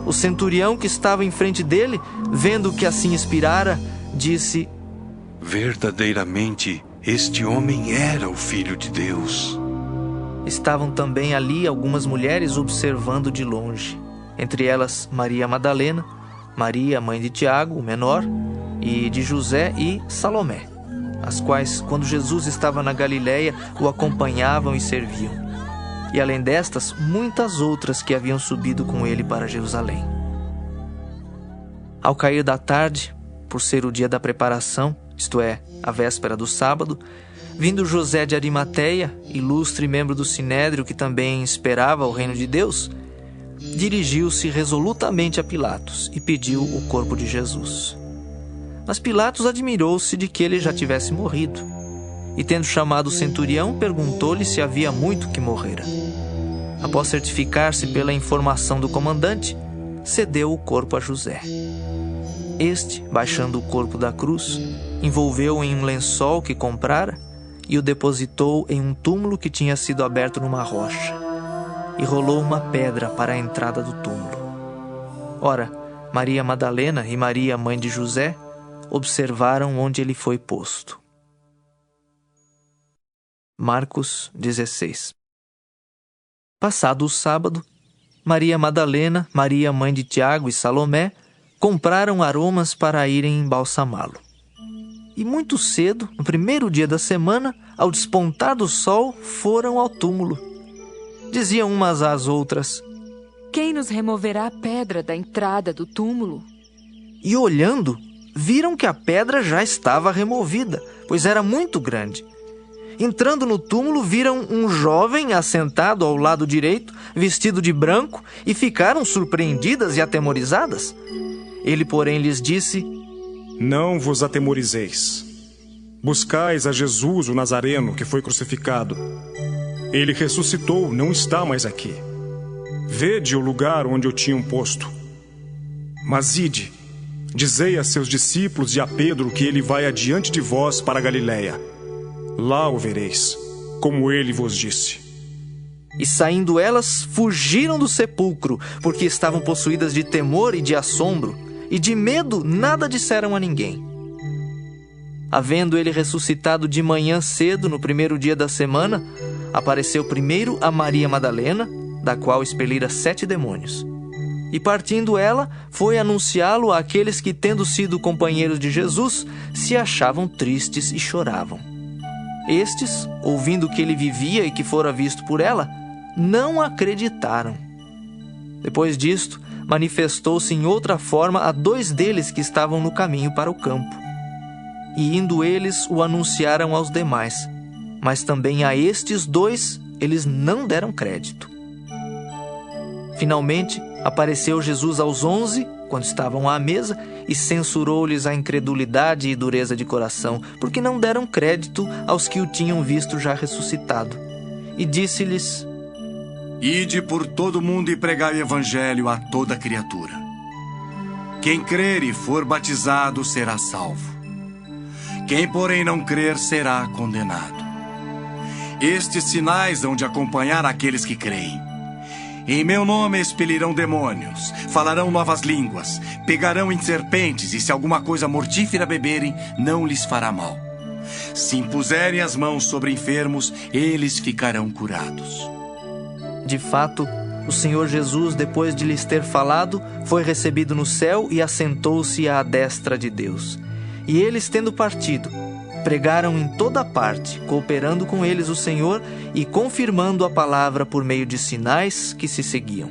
O centurião que estava em frente dele, vendo que assim expirara, disse: Verdadeiramente, este homem era o Filho de Deus. Estavam também ali algumas mulheres observando de longe, entre elas Maria Madalena, Maria, mãe de Tiago, o menor, e de José, e Salomé, as quais, quando Jesus estava na Galileia, o acompanhavam e serviam. E além destas, muitas outras que haviam subido com ele para Jerusalém. Ao cair da tarde, por ser o dia da preparação, isto é, a véspera do sábado, vindo José de Arimateia, ilustre membro do Sinédrio que também esperava o reino de Deus, dirigiu-se resolutamente a Pilatos e pediu o corpo de Jesus. Mas Pilatos admirou-se de que ele já tivesse morrido, e tendo chamado o centurião, perguntou-lhe se havia muito que morrera. Após certificar-se pela informação do comandante, cedeu o corpo a José. Este, baixando o corpo da cruz, envolveu-o em um lençol que comprara e o depositou em um túmulo que tinha sido aberto numa rocha, e rolou uma pedra para a entrada do túmulo. Ora, Maria Madalena e Maria, mãe de José, observaram onde ele foi posto. Marcos 16. Passado o sábado, Maria Madalena, Maria, mãe de Tiago e Salomé, compraram aromas para irem embalsamá-lo. E muito cedo, no primeiro dia da semana, ao despontar do sol, foram ao túmulo. Diziam umas às outras: Quem nos removerá a pedra da entrada do túmulo? E olhando, viram que a pedra já estava removida, pois era muito grande. Entrando no túmulo, viram um jovem assentado ao lado direito, vestido de branco, e ficaram surpreendidas e atemorizadas. Ele, porém, lhes disse: Não vos atemorizeis. Buscais a Jesus, o Nazareno, que foi crucificado. Ele ressuscitou, não está mais aqui. Vede o lugar onde o tinham posto. Mas ide, dizei a seus discípulos e a Pedro que ele vai adiante de vós para a Galileia. Lá o vereis, como ele vos disse. E saindo elas, fugiram do sepulcro, porque estavam possuídas de temor e de assombro, e de medo nada disseram a ninguém. Havendo ele ressuscitado de manhã cedo, no primeiro dia da semana, apareceu primeiro a Maria Madalena, da qual expelira 7 demônios. E partindo ela, foi anunciá-lo àqueles que, tendo sido companheiros de Jesus, se achavam tristes e choravam. Estes, ouvindo que ele vivia e que fora visto por ela, não acreditaram. Depois disto, manifestou-se em outra forma a 2 deles que estavam no caminho para o campo. E indo eles, o anunciaram aos demais. Mas também a estes 2 eles não deram crédito. Finalmente, apareceu Jesus aos 11, quando estavam à mesa, e censurou-lhes a incredulidade e dureza de coração, porque não deram crédito aos que o tinham visto já ressuscitado. E disse-lhes: Ide por todo o mundo e pregai o evangelho a toda criatura. Quem crer e for batizado será salvo. Quem, porém, não crer será condenado. Estes sinais hão de acompanhar aqueles que creem. Em meu nome expelirão demônios, falarão novas línguas, pegarão em serpentes, e se alguma coisa mortífera beberem, não lhes fará mal. Se impuserem as mãos sobre enfermos, eles ficarão curados. De fato, o Senhor Jesus, depois de lhes ter falado, foi recebido no céu e assentou-se à destra de Deus. E eles, tendo partido, pregaram em toda parte, cooperando com eles o Senhor e confirmando a palavra por meio de sinais que se seguiam.